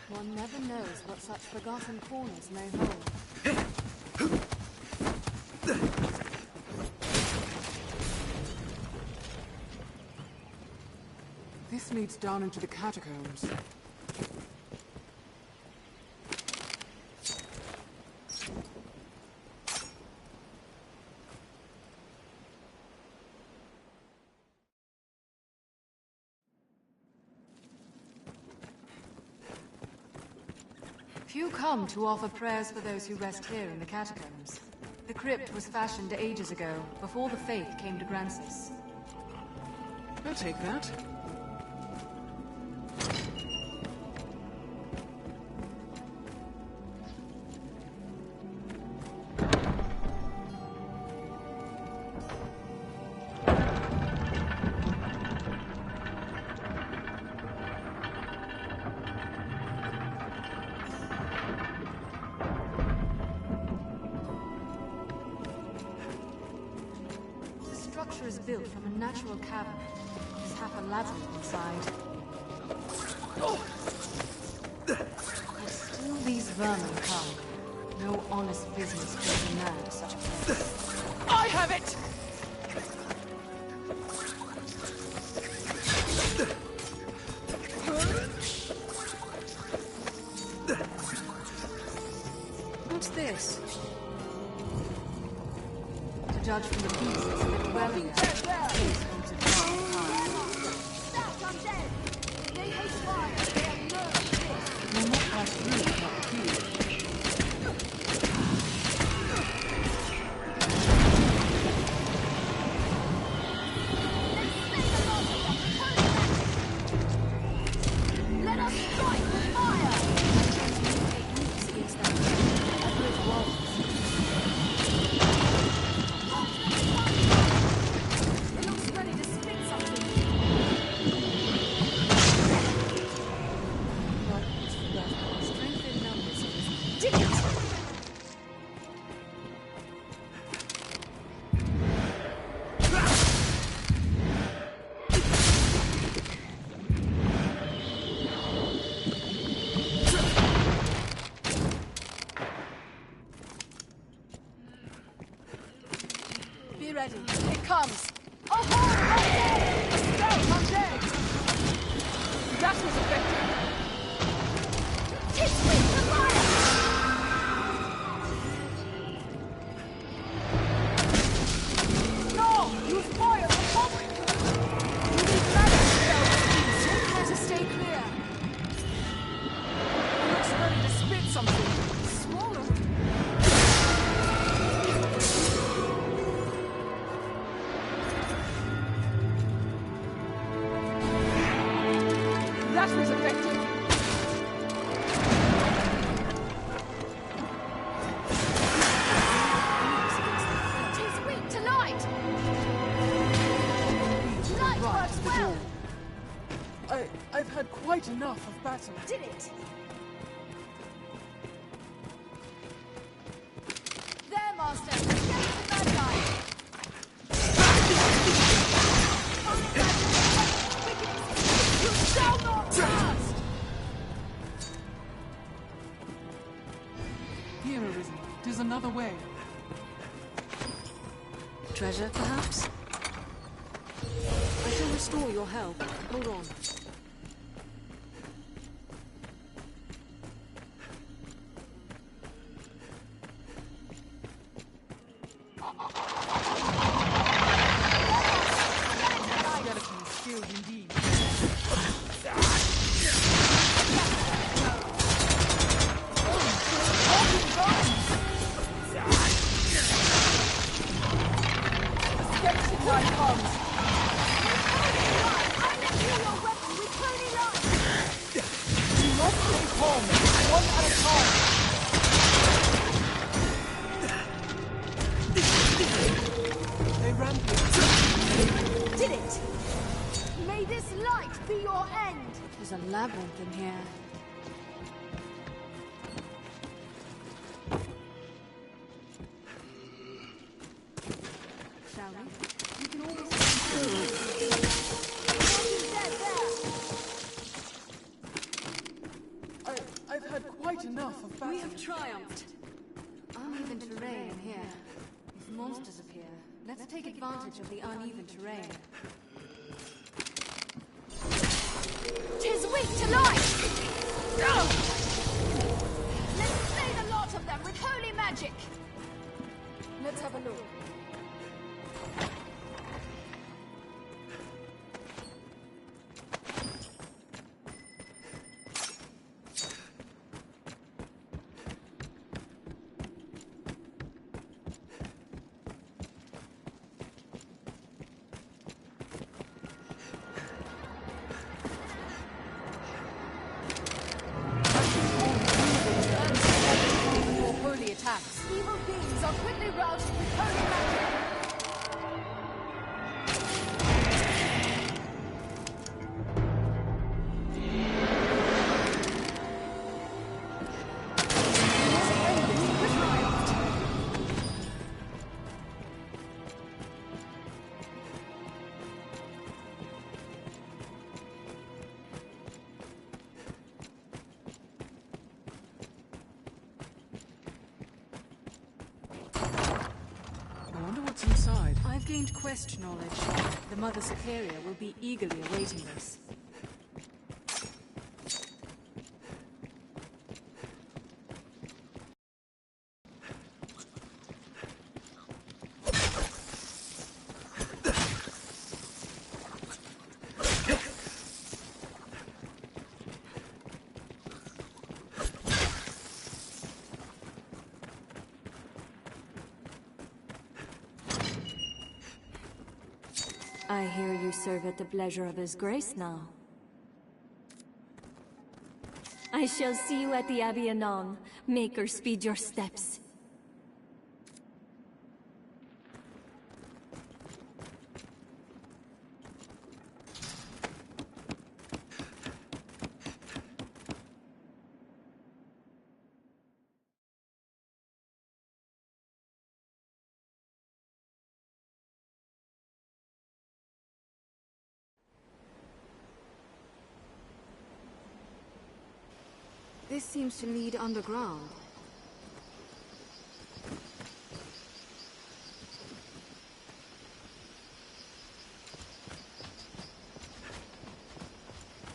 One never knows what such forgotten corners may hold. This leads down into the catacombs. Few come to offer prayers for those who rest here in the catacombs. The crypt was fashioned ages ago, before the faith came to Grancis. I'll take that. The structure is built from a natural cavern. There's half a labyrinth inside. But still these vermin come. No honest business brings a man to such a place. I have it! What's this? To judge from the pieces that are well here, this holds a dark past. That undead! They hate fire. They have no resist. We'll not pass through, not through. Let us strike with fire! Against that average walls. It looks ready to spit something. Strength in numbers is Dig it! Be ready. It comes! Oh, undead! Scout, undead! That was effective! Tis with the fire! No! Use fire for cover! You need magic spells! Take care to stay clear. It looks ready to spit something. Smaller. That was effective! Tis weak to light! Light works well! I've had quite enough of battle. Did it! There, Master! Skeleton bad guy! You shall not pass! Here, Arisen. 'Tis another way. Treasure, perhaps? I shall restore your health. Hold on. Skeleton skilled indeed. Skeleton time comes! I let you your weapons end! There's a labyrinth in here. Shall we? You can always... I've had quite enough of battle. We have triumphed. Uneven terrain in here. If monsters appear, let's take advantage of the uneven terrain. 'Tis weak to life! Let's slay the lot of them with holy magic! Let's have a look. Evil beings are quickly routed with holy magic. Inside. I've gained quest knowledge. The Mother Superior will be eagerly awaiting this. I hear you serve at the pleasure of His Grace now. I shall see you at the Abbey anon. Make her speed your steps. This seems to lead underground.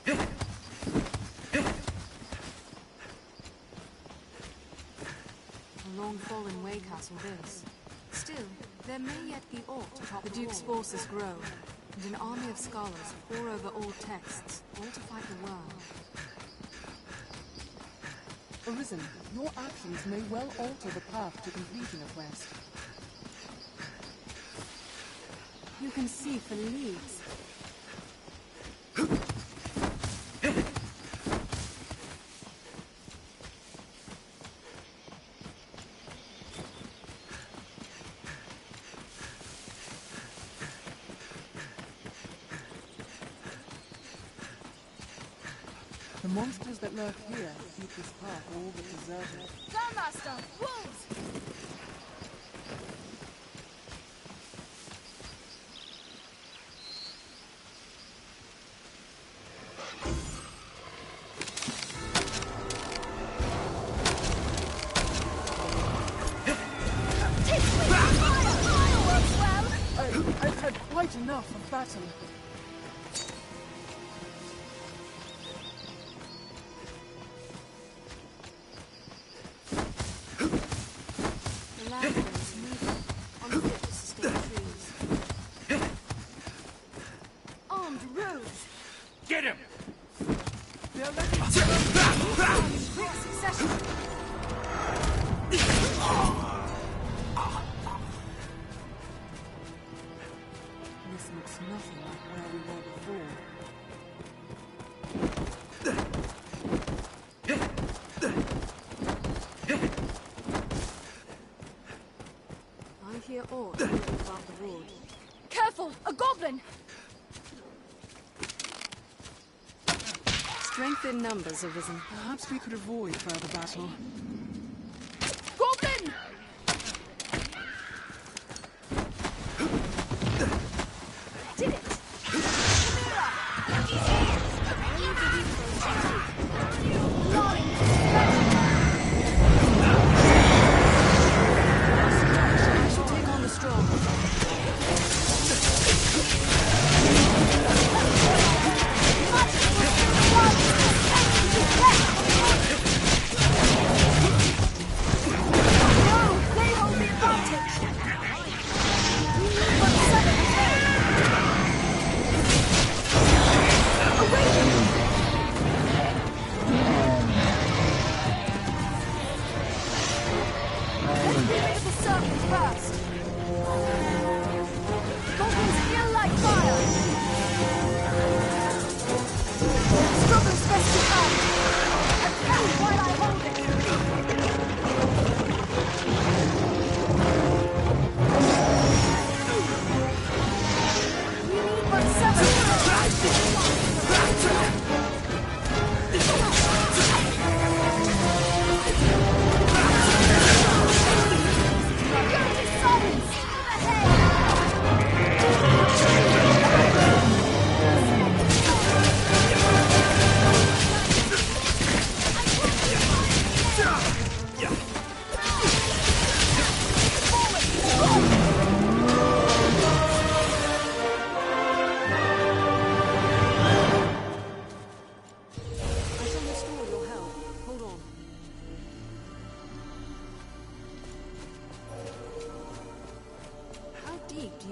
A long fallen way castle this. Still, there may yet be aught atop the Duke's forces grow, and an army of scholars pore over old texts, all to fight the world. Arisen, your actions may well alter the path to completing a quest. You can see for leagues. The monsters that lurk here keep this path all but deserted. Grandmaster, wolves! I've had quite enough of battle. Get him! This looks nothing like where we were before. I hear aught about the ward. Careful! A goblin! Strength in numbers, Arisen. Perhaps we could avoid further battle. Goblin! Did it! I shall take on the strong.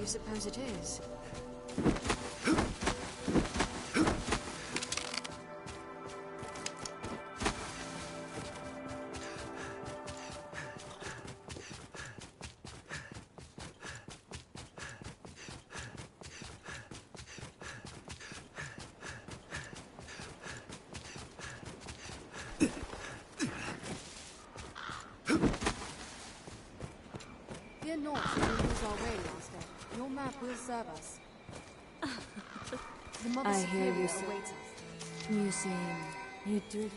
Suppose it is. Fear not if we lose our way, Master. Your map will serve us. The Mother I hear you, Superior sir. awaits us. You seem... you do...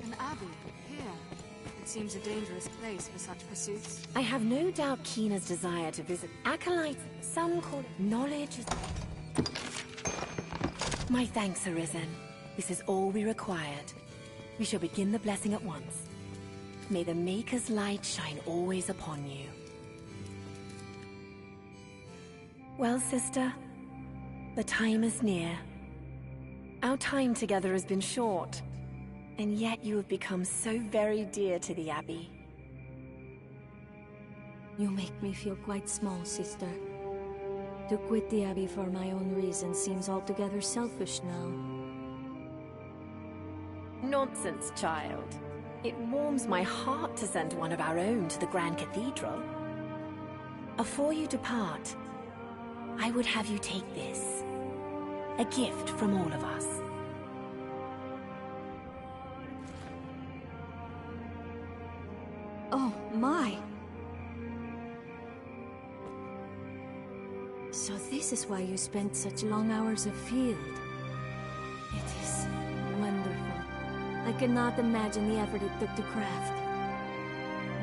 An abbey, here. It seems a dangerous place for such pursuits. I have no doubt Keena's desire to visit acolytes, some call it knowledge. My thanks, Arisen. This is all we required. We shall begin the blessing at once. May the Maker's light shine always upon you. Well, sister, the time is near. Our time together has been short, and yet you have become so very dear to the Abbey. You make me feel quite small, sister. To quit the Abbey for my own reasons seems altogether selfish now. Nonsense, child. It warms my heart to send one of our own to the Grand Cathedral. Afore you depart, I would have you take this. A gift from all of us. Oh, my! So this is why you spent such long hours afield. It is wonderful. I cannot imagine the effort it took to craft.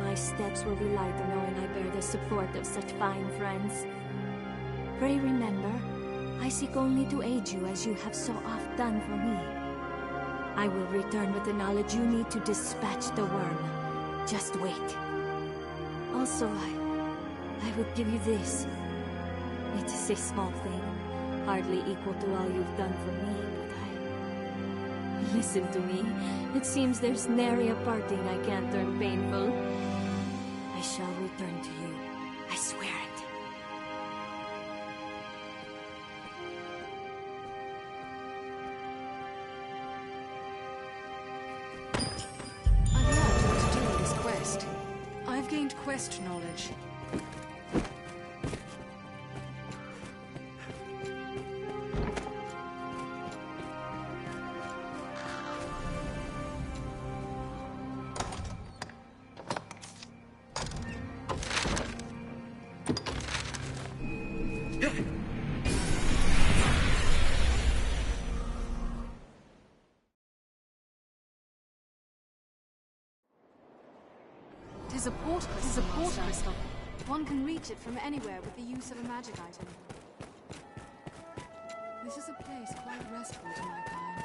My steps will be lighter knowing I bear the support of such fine friends. Pray remember, I seek only to aid you as you have so oft done for me. I will return with the knowledge you need to dispatch the worm. Just wait. Also, I would give you this. It is a small thing, hardly equal to all you've done for me, but listen to me. It seems there's nary a parting I can't turn painful. I shall return to you. I swear it. I've learned what to do with this quest. I've gained quest knowledge. Tis a port crystal. One can reach it from anywhere with the use of a magic item. This is a place quite restful to my kind.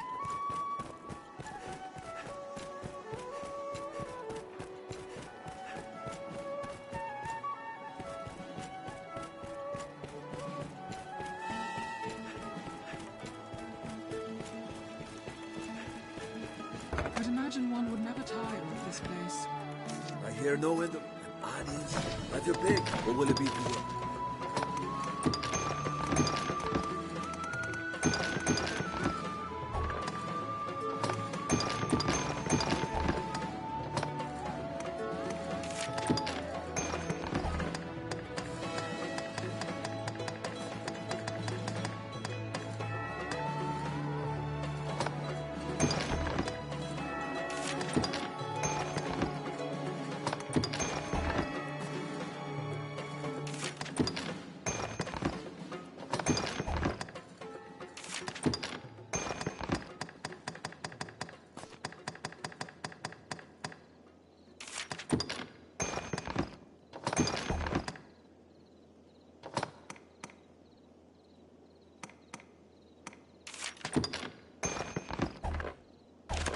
I'd imagine one would never tire of this place. I hear no end of audience. Have your pick. What will it be to work?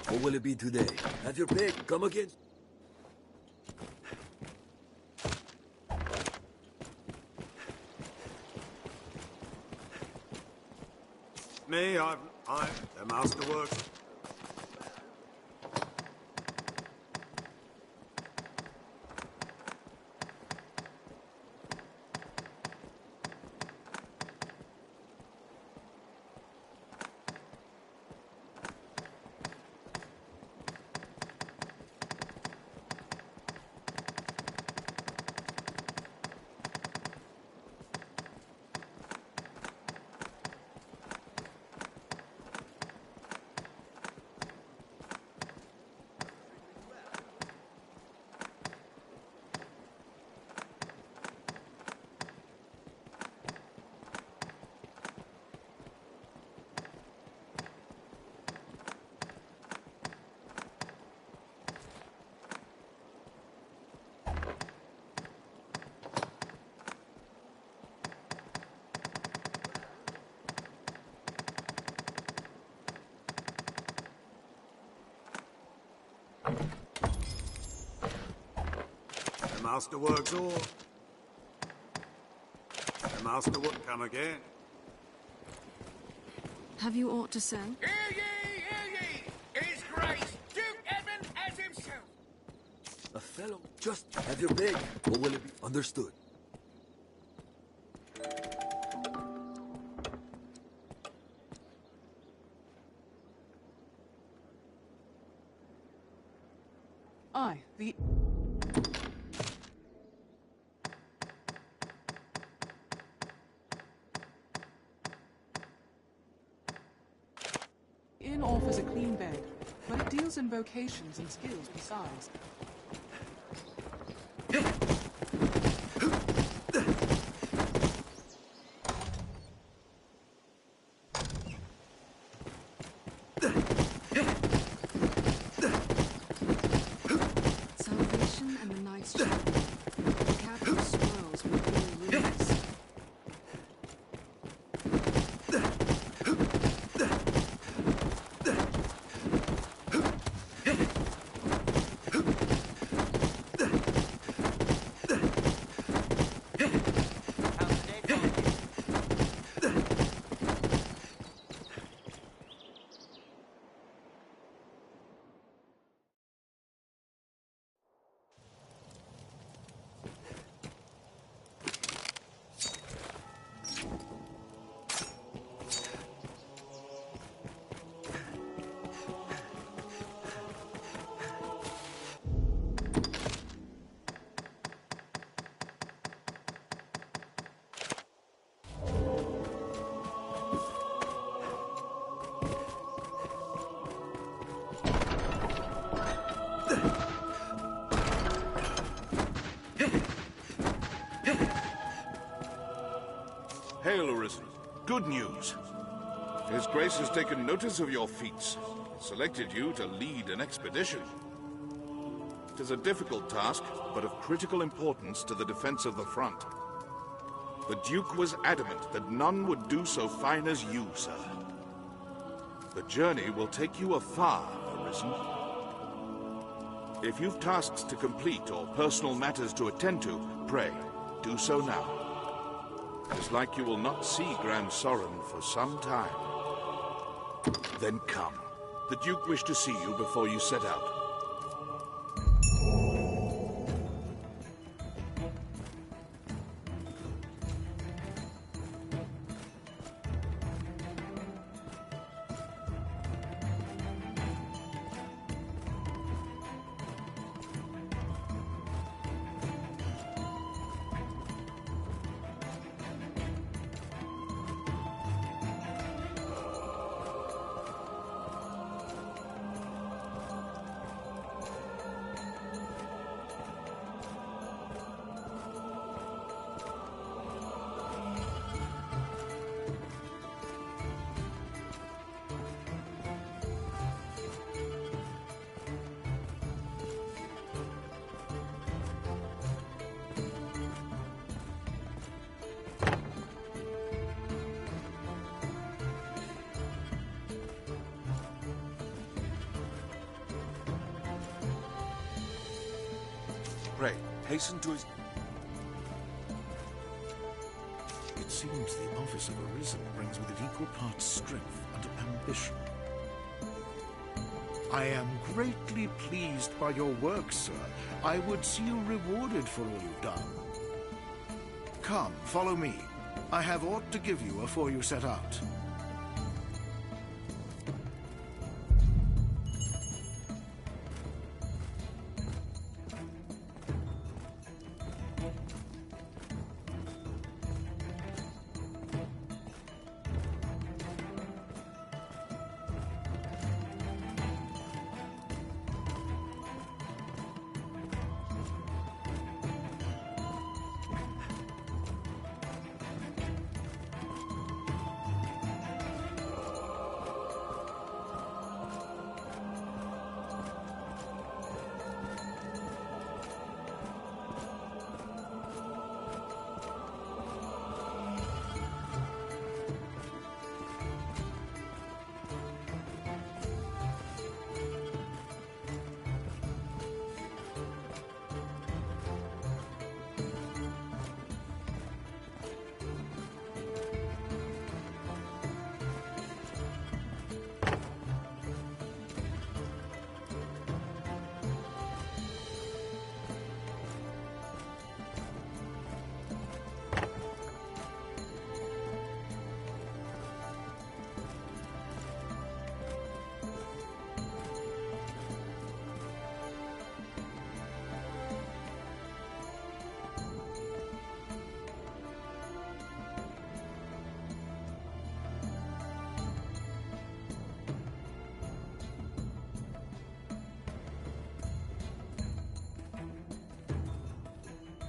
What will it be today? Have your pick. Come again. Me, I'm the masterworks. The masterworks all. The masterwork come again. Have you aught to sell? Hear ye, hear ye! His Grace, Duke Edmund as himself! A fellow. Just have your pick. What will it be? Understood. Aye, the... Inn offers a clean bed, but it deals in vocations and skills besides. Salvation and the Knight's Chapel. The capital swirls with blue ruins. Hail, Arisen. Good news. His Grace has taken notice of your feats, selected you to lead an expedition. It is a difficult task, but of critical importance to the defense of the front. The Duke was adamant that none would do so fine as you, sir. The journey will take you afar, Arisen. If you've tasks to complete or personal matters to attend to, pray, do so now. It is like you will not see Grand Sorin for some time. Then come. The Duke wished to see you before you set out. Pray, hasten to his... It seems the office of Arisen brings with it equal parts strength and ambition. I am greatly pleased by your work, sir. I would see you rewarded for all you've done. Come, follow me. I have aught to give you afore you set out.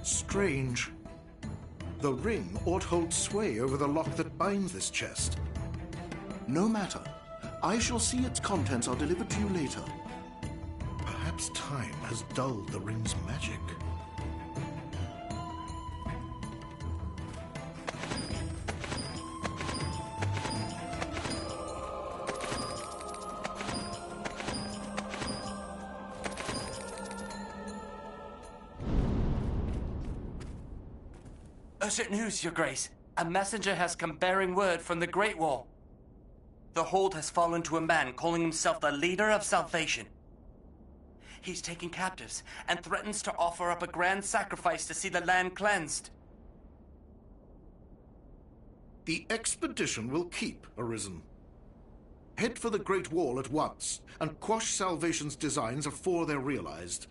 Strange. The ring ought hold sway over the lock that binds this chest. No matter. I shall see its contents are delivered to you later. Perhaps time has dulled the ring's magic. Urgent news, Your Grace. A messenger has come bearing word from the Great Wall. The hold has fallen to a man calling himself the leader of salvation. He's taken captives and threatens to offer up a grand sacrifice to see the land cleansed. The expedition will keep, Arisen. Head for the Great Wall at once, and quash Salvation's designs afore they're realized.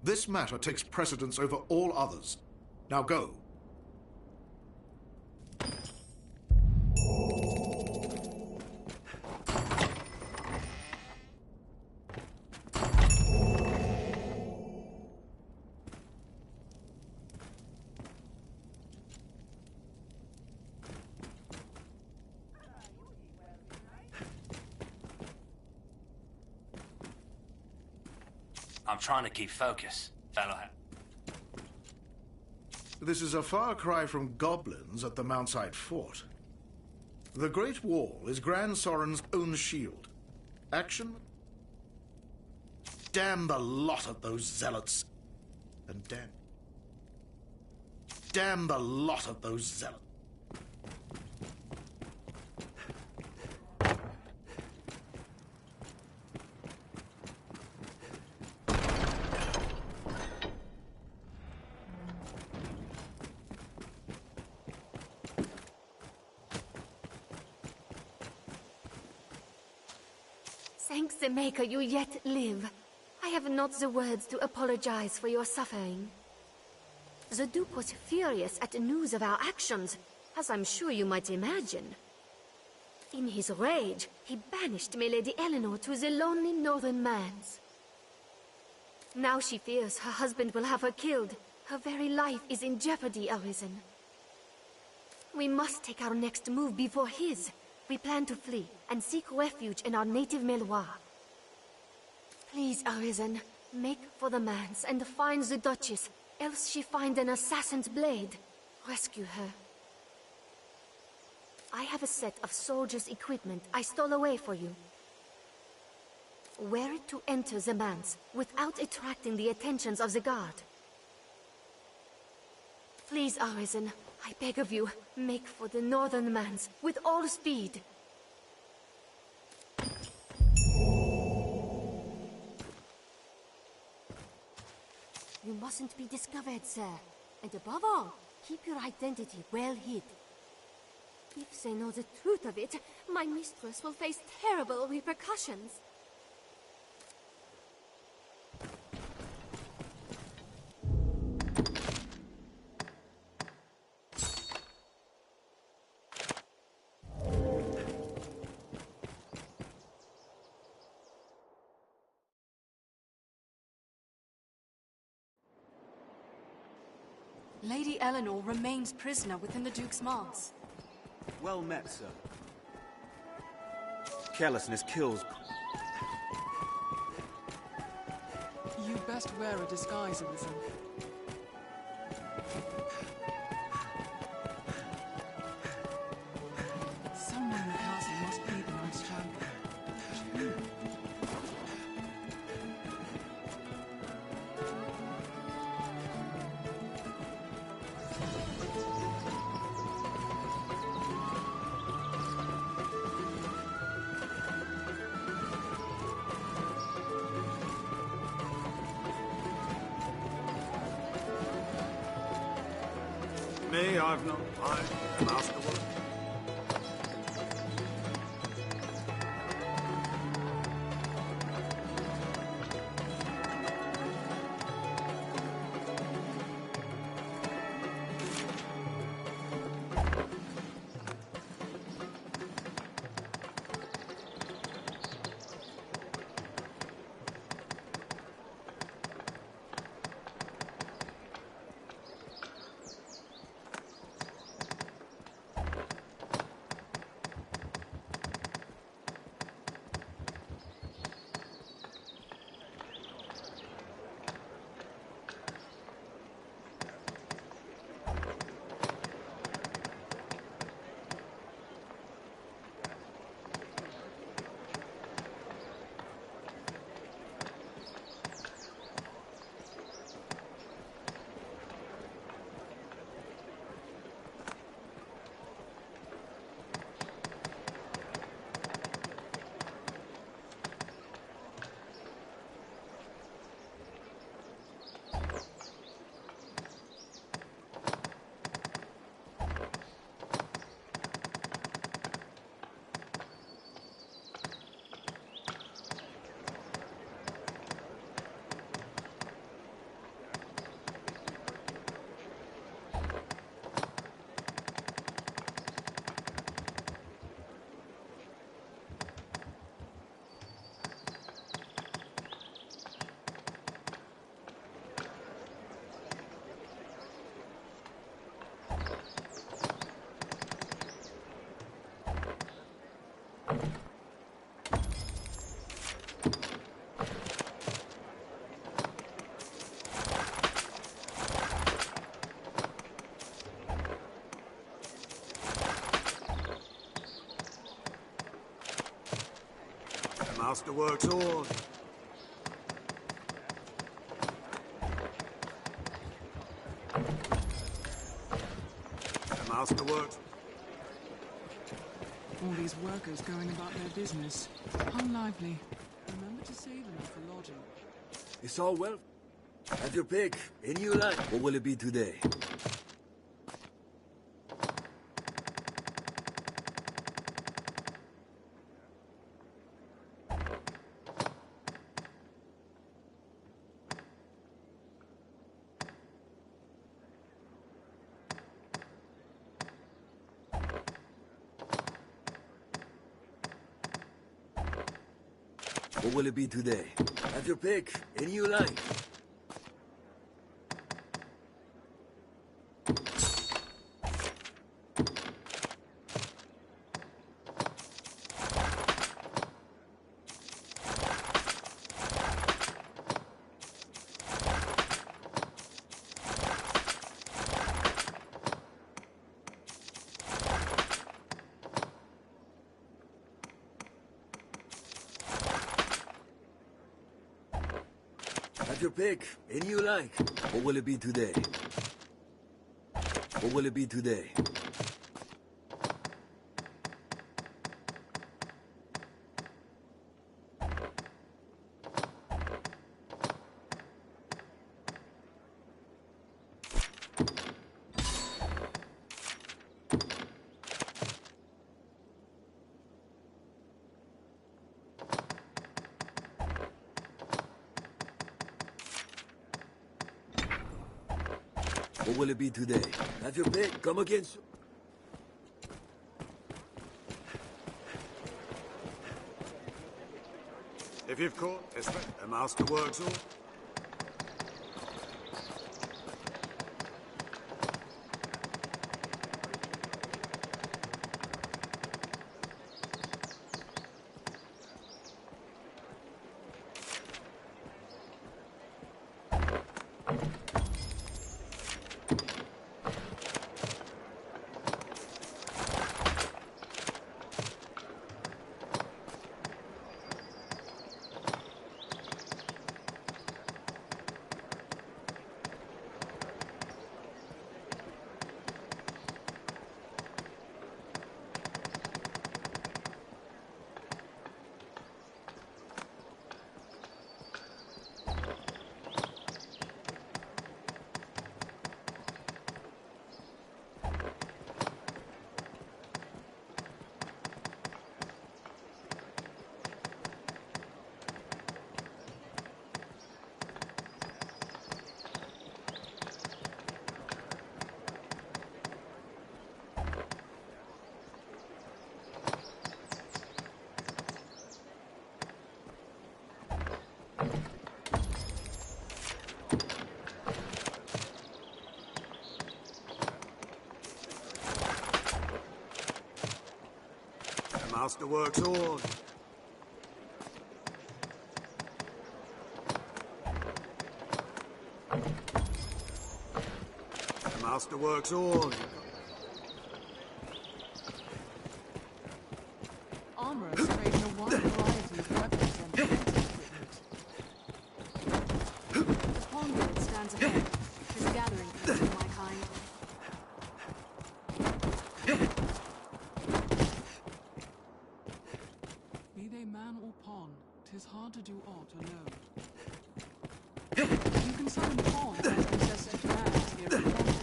This matter takes precedence over all others. Now go. I'm trying to keep focus, fellow. This is a far cry from goblins at the Mountside Fort. The Great Wall is Grand Soren's own shield. Action? Damn the lot of those zealots. And damn the lot of those zealots. Thanks the Maker you yet live. I have not the words to apologize for your suffering. The Duke was furious at the news of our actions, as I'm sure you might imagine. In his rage, he banished my Lady Eleanor to the lonely northern lands. Now she fears her husband will have her killed. Her very life is in jeopardy, Arisen. We must take our next move before his. We plan to flee and seek refuge in our native Meloir. Please, Arisen, make for the manse and find the Duchess, else she find an assassin's blade. Rescue her. I have a set of soldiers' equipment I stole away for you. Wear it to enter the manse without attracting the attentions of the guard. Please, Arisen, I beg of you, make for the northern manse with all speed. You mustn't be discovered, sir. And above all, keep your identity well hid. If they know the truth of it, my mistress will face terrible repercussions. Lady Eleanor remains prisoner within the Duke's manse. Well met, sir. Carelessness kills. You best wear a disguise, Arisen. Someone in the castle must be the Knights Champion. Me, I've not. I'm master work. masterwork's all. The masterwork's... All these workers going about their business. How lively. Remember to save enough for lodging. It's all well. Have your pick. Any you like. What will it be today? What will it be today? Have your pick. Any you like. Have your pick. Any you like. What will it be today? What will it be today? What will it be today? Have your pick. Come again. If you've caught, a masterwork's all. Masterwork's all. The masterwork's all. Armorers trade in a wide variety of weapons and defensive equipment. The pawn guild stands ahead. There's a gathering place for my kind. Be they man or pawn, 'tis hard to do aught alone. You can summon pawns as contested lands here in London.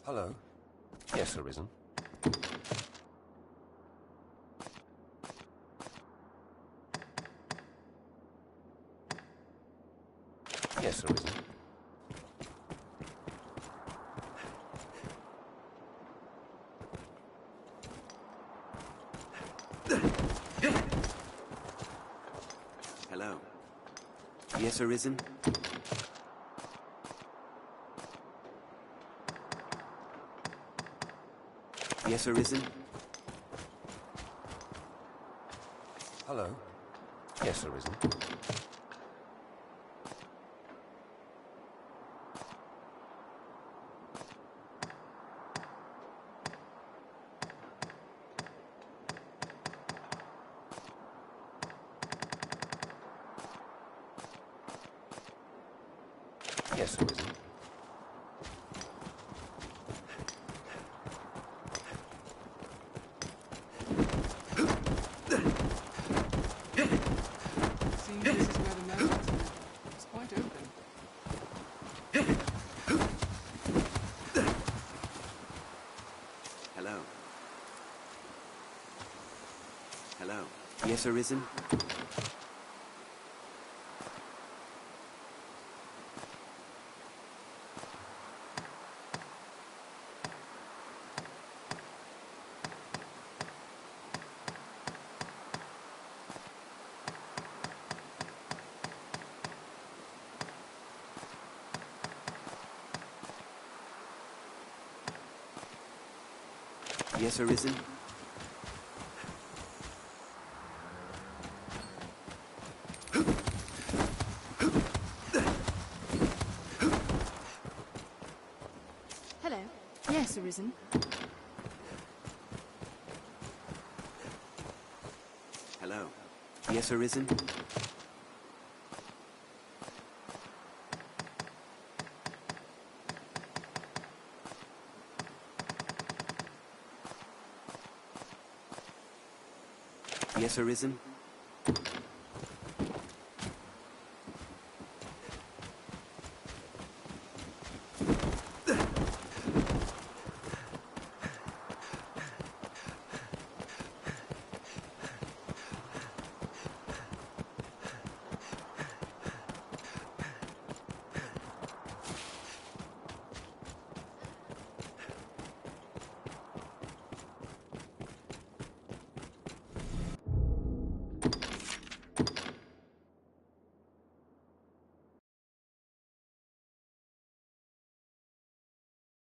Hello. Yes, Arisen. Yes, Arisen. Hello. Yes, Arisen? Yes, Arisen? Hello. Yes, Arisen. Yes, Arisen. Seems this is where the merchants live. It's quite open. Hello. Hello. Yes, Arisen? Yes, Arisen? Hello. Yes, Arisen. Hello. Yes, Arisen? Yes, Arisen?